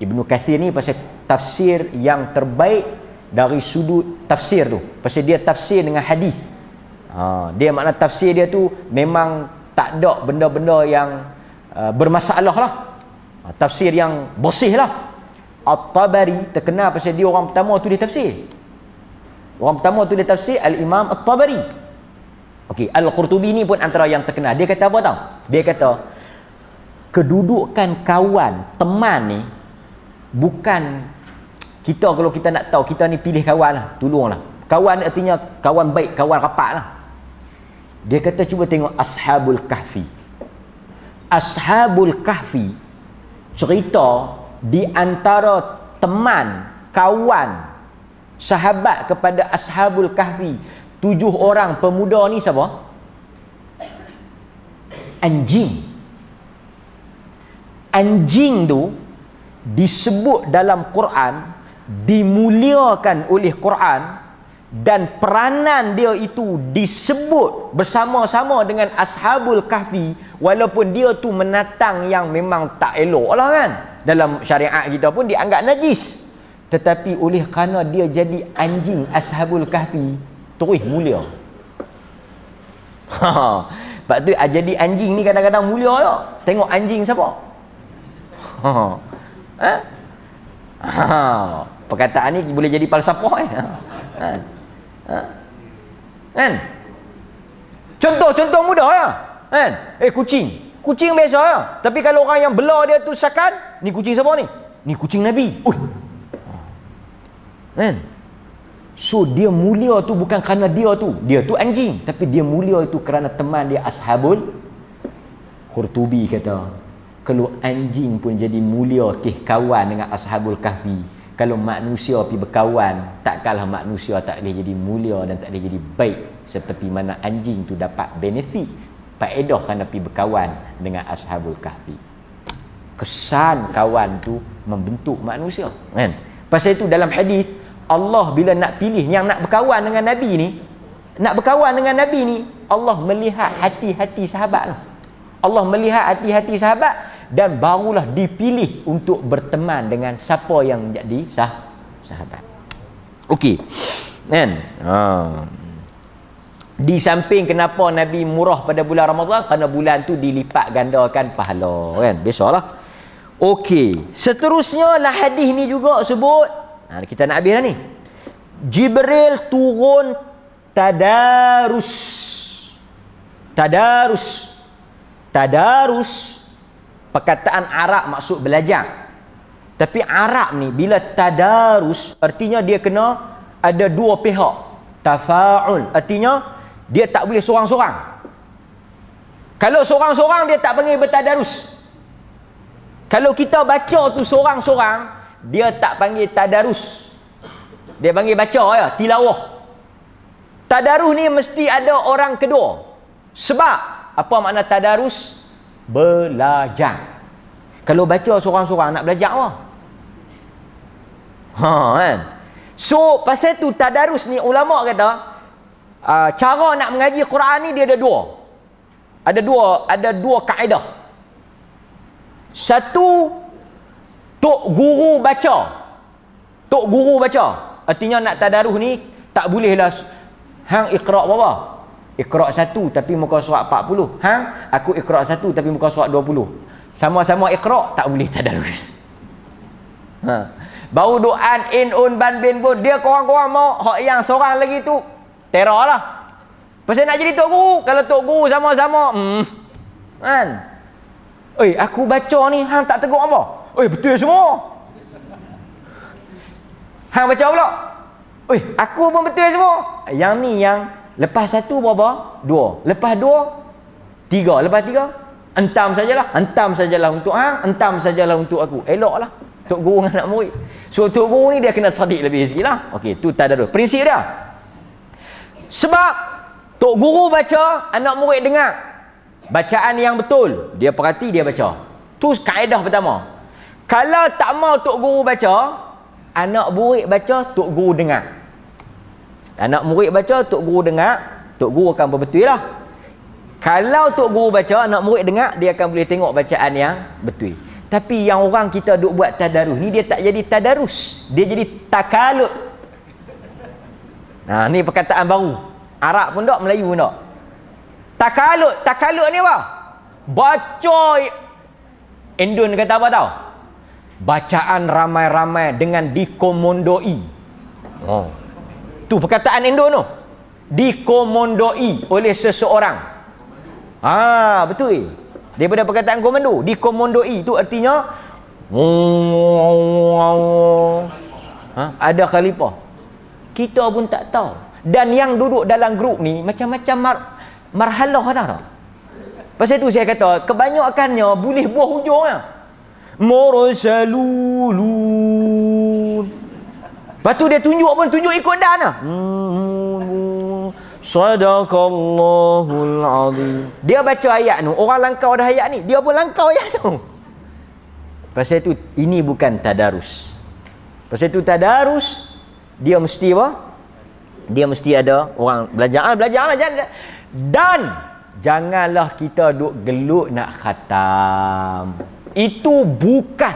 Ibnu Kathir ni pasal tafsir yang terbaik dari sudut tafsir tu. Pasal dia tafsir dengan hadis. Dia makna tafsir dia tu memang tak ada benda-benda yang bermasalah lah. Tafsir yang bersih lah. At-Tabari terkenal pasal dia orang pertama tulis tafsir. Orang pertama tulis tafsir Al-Imam At-Tabari. Okey, Al-Qurtubi ni pun antara yang terkenal. Dia kata apa tau? Dia kata kedudukan kawan, teman ni bukan kita, kalau kita nak tahu, kita ni pilih kawan lah, tolonglah. Kawan artinya kawan baik, kawan rapat lah. Dia kata cuba tengok Ashabul Kahfi. Ashabul Kahfi cerita di antara teman, kawan, sahabat kepada Ashabul Kahfi, 7 orang pemuda ni siapa? Anjing. Anjing tu disebut dalam Quran, dimuliakan oleh Quran, dan peranan dia itu disebut bersama-sama dengan Ashabul Kahfi, walaupun dia tu menatang yang memang tak elok lah kan. Dalam syariat kita pun dianggap najis, tetapi oleh kerana dia jadi anjing Ashabul Kahfi, terus mulia. Sebab tu jadi anjing ni kadang-kadang mulia tak? Tengok anjing siapa? Perkataan ni boleh jadi falsafah kan? Contoh mudah ya kan? Kucing biasa ya. Tapi kalau orang yang bela dia tu sakan, ni kucing siapa ni? Ni kucing Nabi. Kan? So dia mulia tu bukan kerana dia tu anjing, tapi dia mulia itu kerana teman dia Ashabul. Qurtubi kata kalau anjing pun jadi mulia kawan dengan Ashabul Kahfi, kalau manusia pergi berkawan, takkanlah manusia tak boleh jadi mulia dan tak boleh jadi baik seperti mana anjing tu dapat benefit, faedah kerana pergi berkawan dengan Ashabul Kahfi. Kesan kawan tu membentuk manusia kan? Pasal itu dalam hadis Allah bila nak pilih yang nak berkawan dengan Nabi ni, Allah melihat hati-hati sahabat lah. Allah melihat hati-hati sahabat dan barulah dipilih untuk berteman dengan siapa yang menjadi sahabat. Okey. Kan? Di samping kenapa Nabi murah pada bulan Ramadan, kerana bulan tu dilipat gandakan pahala kan. Biasalah. Okey, seterusnya lah hadis ni juga sebut, kita nak habis dah ni. Jibril turun tadarus. Tadarus perkataan Arab maksud belajar. Tapi Arab ni bila tadarus artinya dia kena ada dua pihak. Tafa'ul artinya dia tak boleh seorang-seorang. Kalau seorang-seorang dia tak panggil bertadarus. Kalau kita baca tu seorang-seorang, dia tak panggil tadarus. Dia panggil baca ya, tilawah. Tadarus ni mesti ada orang kedua. Sebab apa makna tadarus? Belajar. Kalau baca seorang-seorang nak belajar apa? Kan? So pasal tu tadarus ni ulama kata cara nak mengaji Quran ni dia ada dua. Ada dua kaedah. Satu, tok guru baca. Tok guru baca. Artinya nak tadarus ni tak bolehlah hang iqra' berapa? Iqra' 1 tapi muka surat 40. Hang aku iqra' 1 tapi muka surat 20. Sama-sama iqra' tak boleh tadarus. Bau doan in un ban bin pun dia korang-korang mau hak yang seorang lagi tu teror lah. Pasal nak jadi tok guru, kalau tok guru sama-sama kan. Oi, aku baca ni hang tak tegur apa? Oi, betul semua. Hang baca pula. Oi, aku pun betul semua. Yang ni yang lepas 1 berapa? 2. Lepas 2 3. Lepas 3 entam sajalah untuk hang, entam sajalah untuk aku. Eloklah tok guru dengan anak murid. So tok guru ni dia kena cerdik lebih sikitlah. Okey, tu tadarus. Prinsip dia. Sebab tok guru baca, anak murid dengar. Bacaan yang betul, dia perhati, dia baca. Tu kaedah pertama. Kalau tak mau tok guru baca, anak murid baca, tok guru dengar. Anak murid baca, tok guru dengar, tok guru akan berbetul lah. Kalau tok guru baca, anak murid dengar, dia akan boleh tengok bacaan yang betul. Tapi yang orang kita duk buat tadarus ni, dia tak jadi tadarus, dia jadi takalut. Nah, ni perkataan baru. Arab pun tak, Melayu pun tak. Takalut ni apa? Baca. Indon kata apa tahu? Bacaan ramai-ramai dengan dikomondoi. Oh. Tu perkataan Indon tu. Dikomondoi oleh seseorang. Betul. Daripada perkataan komando, dikomondoi tu artinya ada khalifah. Kita pun tak tahu. Dan yang duduk dalam grup ni macam-macam marhalah tak? Pasal tu saya kata kebanyakannya boleh buah hujung lah. Mursalulun. Lepas tu dia tunjuk ikut dan lah. Sadaqallahul azim. Dia baca ayat tu, orang langkau dah ayat ni, dia pun langkau ayat tu. Pasal tu ini bukan tadarus. Pasal tu tadarus dia mesti apa? Dia mesti ada orang belajarlah dan janganlah kita duk gelut nak khatam. Itu bukan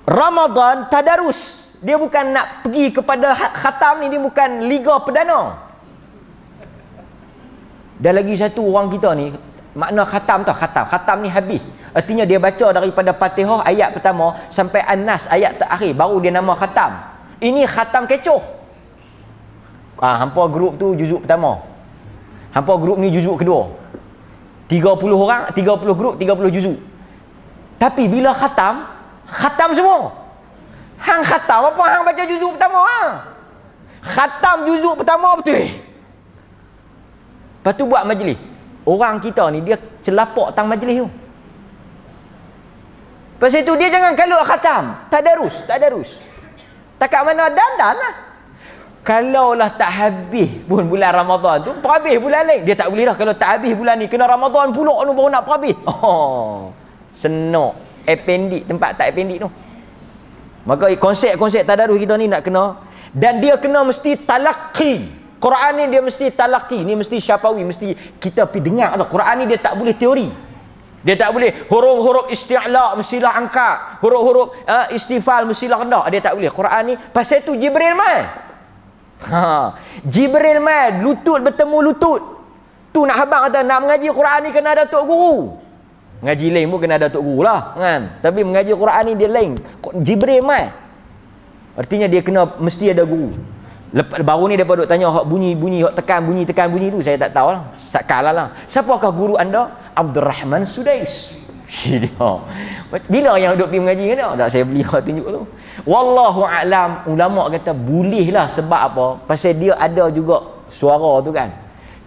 Ramadan tadarus. Dia bukan nak pergi kepada khatam ni, dia bukan liga perdana. Dan lagi satu orang kita ni, makna khatam tau, khatam ni habis. Artinya dia baca daripada Fatihah ayat pertama sampai An-Nas ayat terakhir, baru dia nama khatam. Ini khatam kecoh. Hampa grup tu juzuk pertama. Hampa grup ni juzuk kedua. 30 orang, 30 grup, 30 juzuk. Tapi bila khatam semua. Hang khatam apa? Hang baca juzuk pertama Khatam juzuk pertama betul. Lepas tu buat majlis. Orang kita ni dia celapak tang majlis tu. Pasal tu dia jangan kalut khatam. Tadarus. Takat mana dandan lah. Kalaulah tak habis pun bulan Ramadan tu, perhabis bulan lain. Dia tak boleh dah kalau tak habis bulan ni, kena Ramadan pula tu baru nak perhabis. Senok. Appendix, tempat tak appendix tu. Maka konsep-konsep tadarus kita ni nak kena. Dan dia kena mesti talaqi. Quran ni dia mesti talaqi, ni mesti syafawi, mesti kita pergi dengar. Quran ni dia tak boleh teori. Dia tak boleh huruf-huruf isti'la mestilah angkat, huruf-huruf istifal mestilah rendah. Dia tak boleh. Quran ni pasal tu Jibril mai. Jibril mai, lutut bertemu lutut. Tu nak habang kata nak mengaji Quran ni kena ada tok guru. Ngaji lain pun kena ada tok guru lah kan. Tapi mengaji Quran ni dia lain. Jibril mai. Artinya dia kena mesti ada guru. Baru ni depa duk tanya hak bunyi hak tekan bunyi tu saya tak tahu lah. Sakala lah. Siapakah guru anda? Abdul Rahman Sudais. Bila yang duk pergi mengaji kan dia? Tak, saya beli tunjuk tu. Wallahu a'lam, ulama kata bolehlah. Sebab apa? Pasal dia ada juga suara tu kan.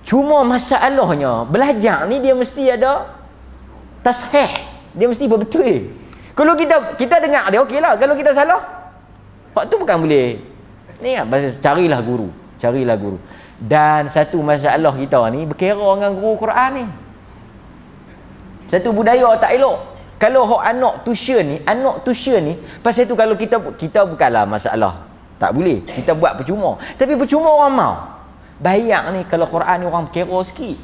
Cuma masalahnya belajar ni dia mesti ada tashih. Dia mesti betul. Kalau kita dengar dia okeylah. Kalau kita salah, hak tu bukan boleh. Ni kan, carilah guru. Dan satu masalah kita ni berkira dengan guru Quran ni. Satu budaya tak elok. Kalau hak anak tuition ni, pasal tu kalau kita bukanlah masalah. Tak boleh. Kita buat percuma. Tapi percuma orang mau. Bayang ni kalau Quran ni orang kira sikit.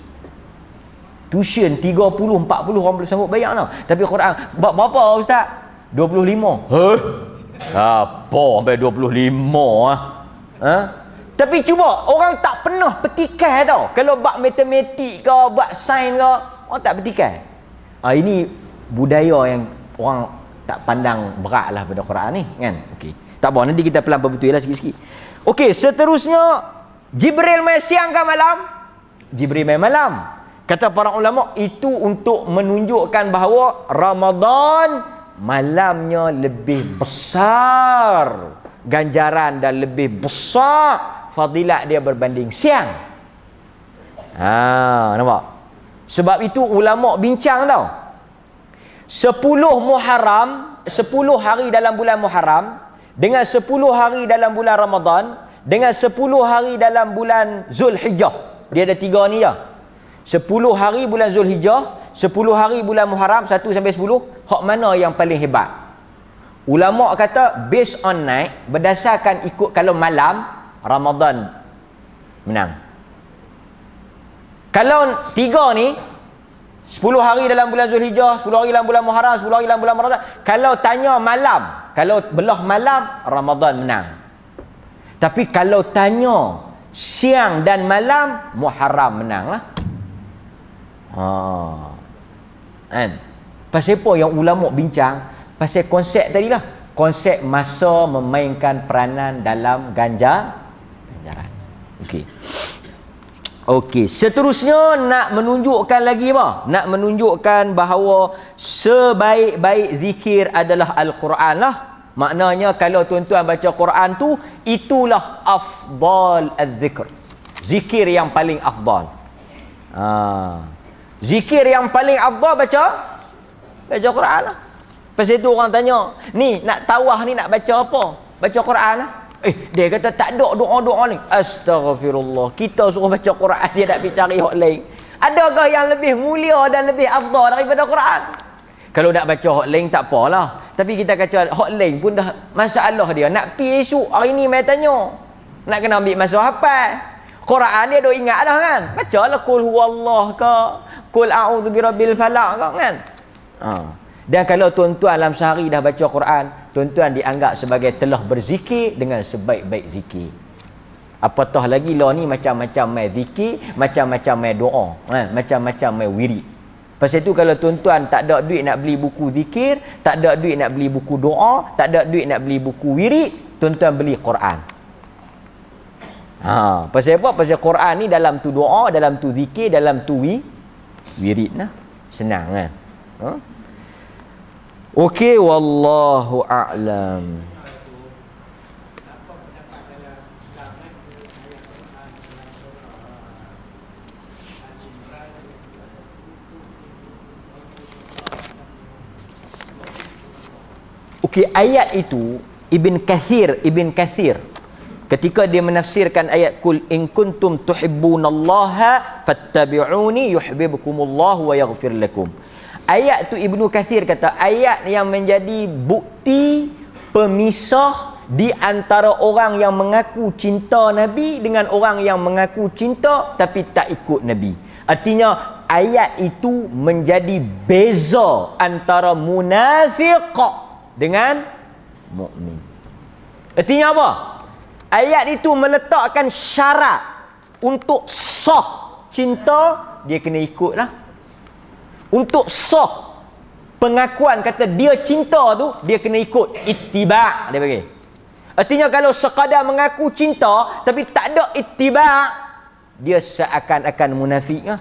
Tuition 30, 40 orang boleh sanggup bayar tau. Tapi Quran berapa ustaz? 25. Apa sampai 25 ah? Ha? Tapi cuba orang tak pernah petikai tau. Kalau buat matematik ke, buat sains ke, orang tak petikai. Ini budaya yang orang tak pandang berat lah pada Quran ni kan. Okey. Tak apa, nanti kita pelan betul lah sikit-sikit. Okey, seterusnya Jibril main siang ke malam? Jibril main malam. Kata para ulama itu untuk menunjukkan bahawa Ramadan malamnya lebih besar ganjaran dan lebih besar fadilat dia berbanding siang. Nampak? Sebab itu ulama bincang tau. 10 Muharram, 10 hari dalam bulan Muharram dengan 10 hari dalam bulan Ramadan dengan 10 hari dalam bulan Zulhijjah. Dia ada 3 ni je. 10 hari bulan Zulhijjah, 10 hari bulan Muharram 1 sampai 10, hak mana yang paling hebat? Ulama kata based on night, berdasarkan ikut kalau malam Ramadan menang. Kalau 3 ni 10 hari dalam bulan Zulhijjah, 10 hari dalam bulan Muharram, 10 hari dalam bulan Ramadan, kalau tanya malam, kalau belah malam Ramadan menang. Tapi kalau tanya siang dan malam Muharram menang lah. Kan? Pasal apa yang ulama bincang? Pasal konsep tadi lah. Konsep masa memainkan peranan dalam ganjaran. Okey, seterusnya nak menunjukkan lagi apa? Nak menunjukkan bahawa sebaik-baik zikir adalah Al-Quran lah. Maknanya kalau tuan-tuan baca Quran tu, itulah afdal az-zikr. Zikir yang paling afdal. Zikir yang paling afdal baca Quran lah. Pasal itu orang tanya, ni nak tawah ni nak baca apa? Baca Quran lah. Dia kata tak ada doa-doa ni. Astaghfirullah. Kita suruh baca Quran, dia nak pergi cari hak lain. Adakah yang lebih mulia dan lebih afdal daripada Quran? Kalau nak baca hak lain tak apalah. Tapi kita kata hak lain pun dah masalah dia. Nak pergi esok, hari ni mai tanya. Nak kena ambil masa hafal. Quran dia dah ingat dah kan. Bacalah qul huwallah ke, qul a'udzu birabbil falaq ke kan. Dan kalau tuan-tuan dalam sehari dah baca Quran, tuan-tuan dianggap sebagai telah berzikir dengan sebaik-baik zikir. Apatah lagi lah ni macam-macam mai zikir, macam-macam mai doa, macam-macam mai wirid. Pasal tu kalau tuan-tuan tak ada duit nak beli buku zikir, tak ada duit nak beli buku doa, tak ada duit nak beli buku wirid, tuan-tuan beli Quran. Pasal apa? Pasal Quran ni dalam tu doa, dalam tu zikir, dalam tu wirid lah. Senang kan? Okey, wallahu a'lam. Okey, ayat itu Ibn Kathir ketika dia menafsirkan ayat kul in kuntum tuhibbunallaha fattabi'uni yuhibbukumullahu wa yaghfir lakum. Ayat tu Ibnu Kathir kata ayat yang menjadi bukti pemisah di antara orang yang mengaku cinta Nabi dengan orang yang mengaku cinta tapi tak ikut Nabi. Artinya ayat itu menjadi beza antara munafiq dengan mukmin. Artinya apa? Ayat itu meletakkan syarat untuk sah cinta, dia kena ikutlah. Untuk sah pengakuan kata dia cinta tu, dia kena ikut ittiba' dia bagi. Artinya kalau sekadar mengaku cinta tapi tak ada ittiba', dia seakan-akan munafik lah.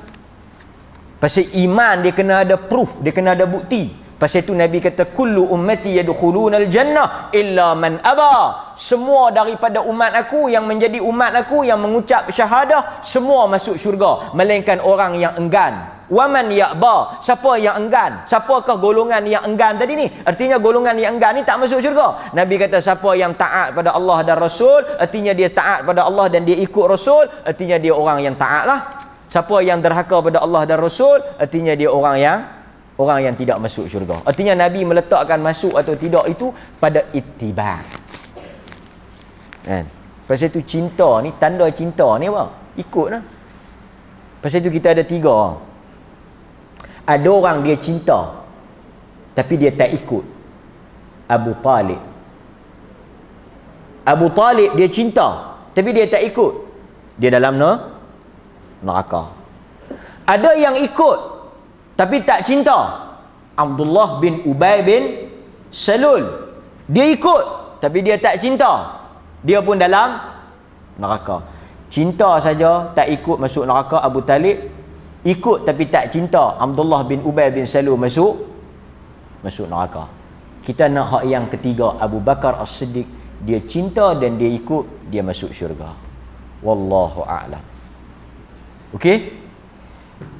Pasal iman dia kena ada proof, dia kena ada bukti. Pasal itu Nabi kata kullu ummati yadkhulunal jannah illa man aba. Semua daripada umat aku yang menjadi umat aku yang mengucap syahadah semua masuk syurga melainkan orang yang enggan. Waman ya'ba, siapa yang enggan? Siapakah golongan yang enggan tadi ni? Artinya golongan yang enggan ni tak masuk syurga. Nabi kata siapa yang taat pada Allah dan Rasul, artinya dia taat pada Allah dan dia ikut Rasul, artinya dia orang yang taat lah. Siapa yang derhaka pada Allah dan Rasul, artinya dia orang yang tidak masuk syurga. Artinya Nabi meletakkan masuk atau tidak itu pada ittiba'. Kan? Pasal itu cinta ni, tanda cinta ni apa? Ikutlah. Pasal itu kita ada 3. Ada orang dia cinta tapi dia tak ikut. Abu Talib. Abu Talib dia cinta tapi dia tak ikut. Dia dalam neraka. Ada yang ikut tapi tak cinta. Abdullah bin Ubay bin Salul. Dia ikut tapi dia tak cinta. Dia pun dalam neraka. Cinta saja tak ikut masuk neraka Abu Talib. Ikut tapi tak cinta Abdullah bin Ubay bin Salul masuk neraka. Kita nak hak yang ketiga, Abu Bakar As-Siddiq. Dia cinta dan dia ikut, dia masuk syurga. Wallahu a'lam. Okey?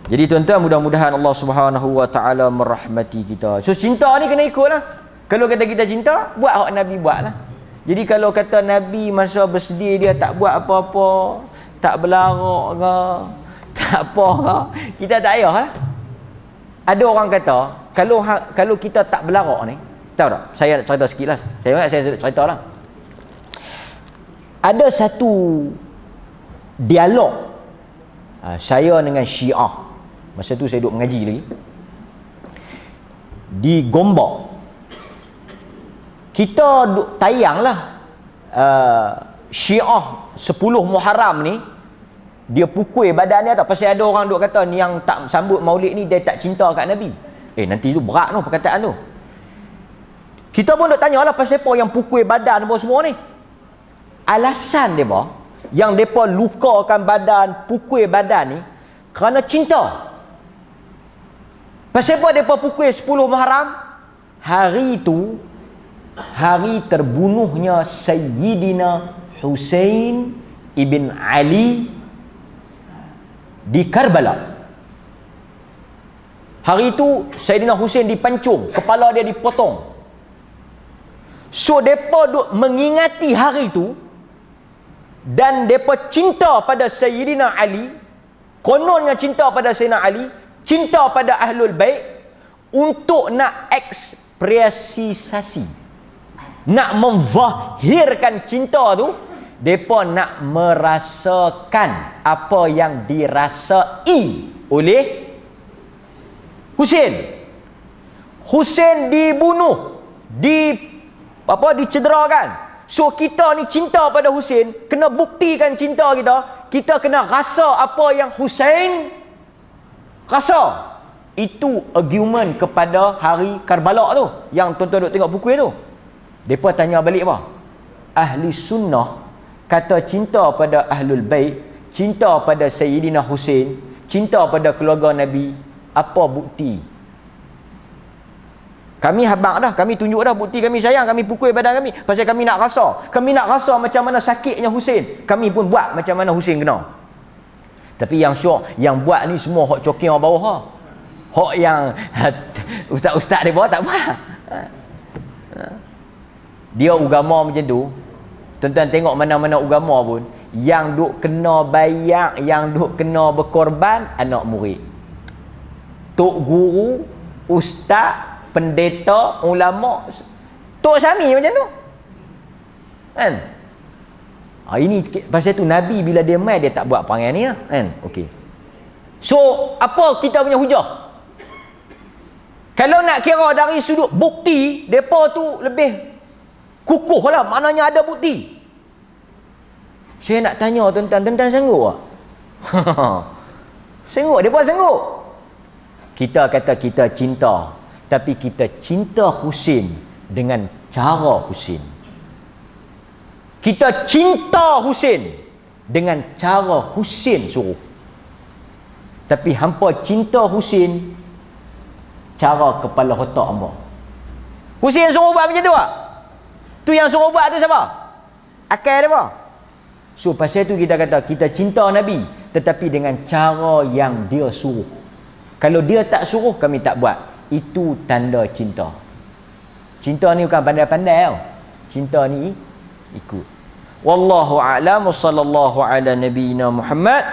Jadi tuan-tuan, mudah-mudahan Allah Subhanahu wa taala merahmati kita. So cinta ni kena ikutlah. Kalau kata kita cinta, buat hak Nabi buatlah. Jadi kalau kata Nabi masa bersedih dia tak buat apa-apa, tak berlarak ke, tak apa ke, kita tak payahlah. Ada orang kata kalau kita tak berlarak ni, tahu tak? Saya nak cerita sikitlah. Saya ceritalah. Ada satu dialog saya dengan Syiah. Masa tu saya duduk mengaji lagi di Gombak. Kita duk tayang lah Syiah 10 Muharram ni dia pukul badan dia tak. Pasal ada orang duk kata ni yang tak sambut maulid ni dia tak cinta kat Nabi. Nanti tu berat tu perkataan tu. Kita pun duk tanya lah pasal apa yang pukul badan apa semua ni. Alasan dia apa yang mereka lukakan badan, pukul badan ni kerana cinta. Pasal apa mereka pukul 10 Muharram? Hari itu hari terbunuhnya Sayyidina Husain ibn Ali di Karbala. Hari itu Sayyidina Husain dipancung, kepala dia dipotong. So mereka duk mengingati hari itu dan mereka cinta pada Sayyidina Ali. Kononnya cinta pada Sayyidina Ali, cinta pada Ahlul Bait untuk nak ekspresisasi, nak memzahirkan cinta tu. Mereka nak merasakan apa yang dirasai oleh Husain. Husain dibunuh, dicederakan. So kita ni cinta pada Husain, kena buktikan cinta kita. Kita kena rasa apa yang Husain rasa. Itu argument kepada hari Karbala tu yang tuan-tuan duk tengok buku tu. Depa tanya balik apa? Ahli sunnah kata cinta pada Ahlul Bait, cinta pada Sayyidina Husain, cinta pada keluarga Nabi. Apa bukti? Kami habaq dah, kami tunjuk dah bukti kami sayang, kami pukul badan kami pasal kami nak rasa. Kami nak rasa macam mana sakitnya Husain. Kami pun buat macam mana Husain kena. Tapi yang syok, yang buat ni semua hak coking orang bawah ha. Hak yang ustaz-ustaz dia bawah tak buat. Dia agama macam tu. Tuan-tuan tengok mana-mana agama pun yang duk kena bayar, yang duk kena berkorban anak murid. Tok guru, ustaz, pendeta, ulama, tok sami macam tu. Kan? Ini pasal tu Nabi bila dia mai dia tak buat perangai ni kan? Okey. So, apa kita punya hujah? Kalau nak kira dari sudut bukti, depa tu lebih kukuh lah, maknanya ada bukti. Saya nak tanya tuan-tuan sanggup tak? Sanggup, depa sanggup. Kita kata kita cinta, tapi kita cinta Husain dengan cara Husain. Kita cinta Husain dengan cara Husain suruh. Tapi hampa cinta Husin cara kepala otak hamba. Husin suruh buat macam tu tak? Tu yang suruh buat tu siapa? Akal dia apa? So pasal tu kita kata kita cinta Nabi tetapi dengan cara yang dia suruh. Kalau dia tak suruh kami tak buat. Itu tanda cinta. Cinta ni bukan pandai-pandai tau. Cinta ni ikut. Wallahu a'lam wa sallallahu ala nabiyyina Muhammad.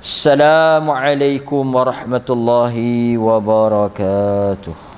Assalamualaikum warahmatullahi wabarakatuh.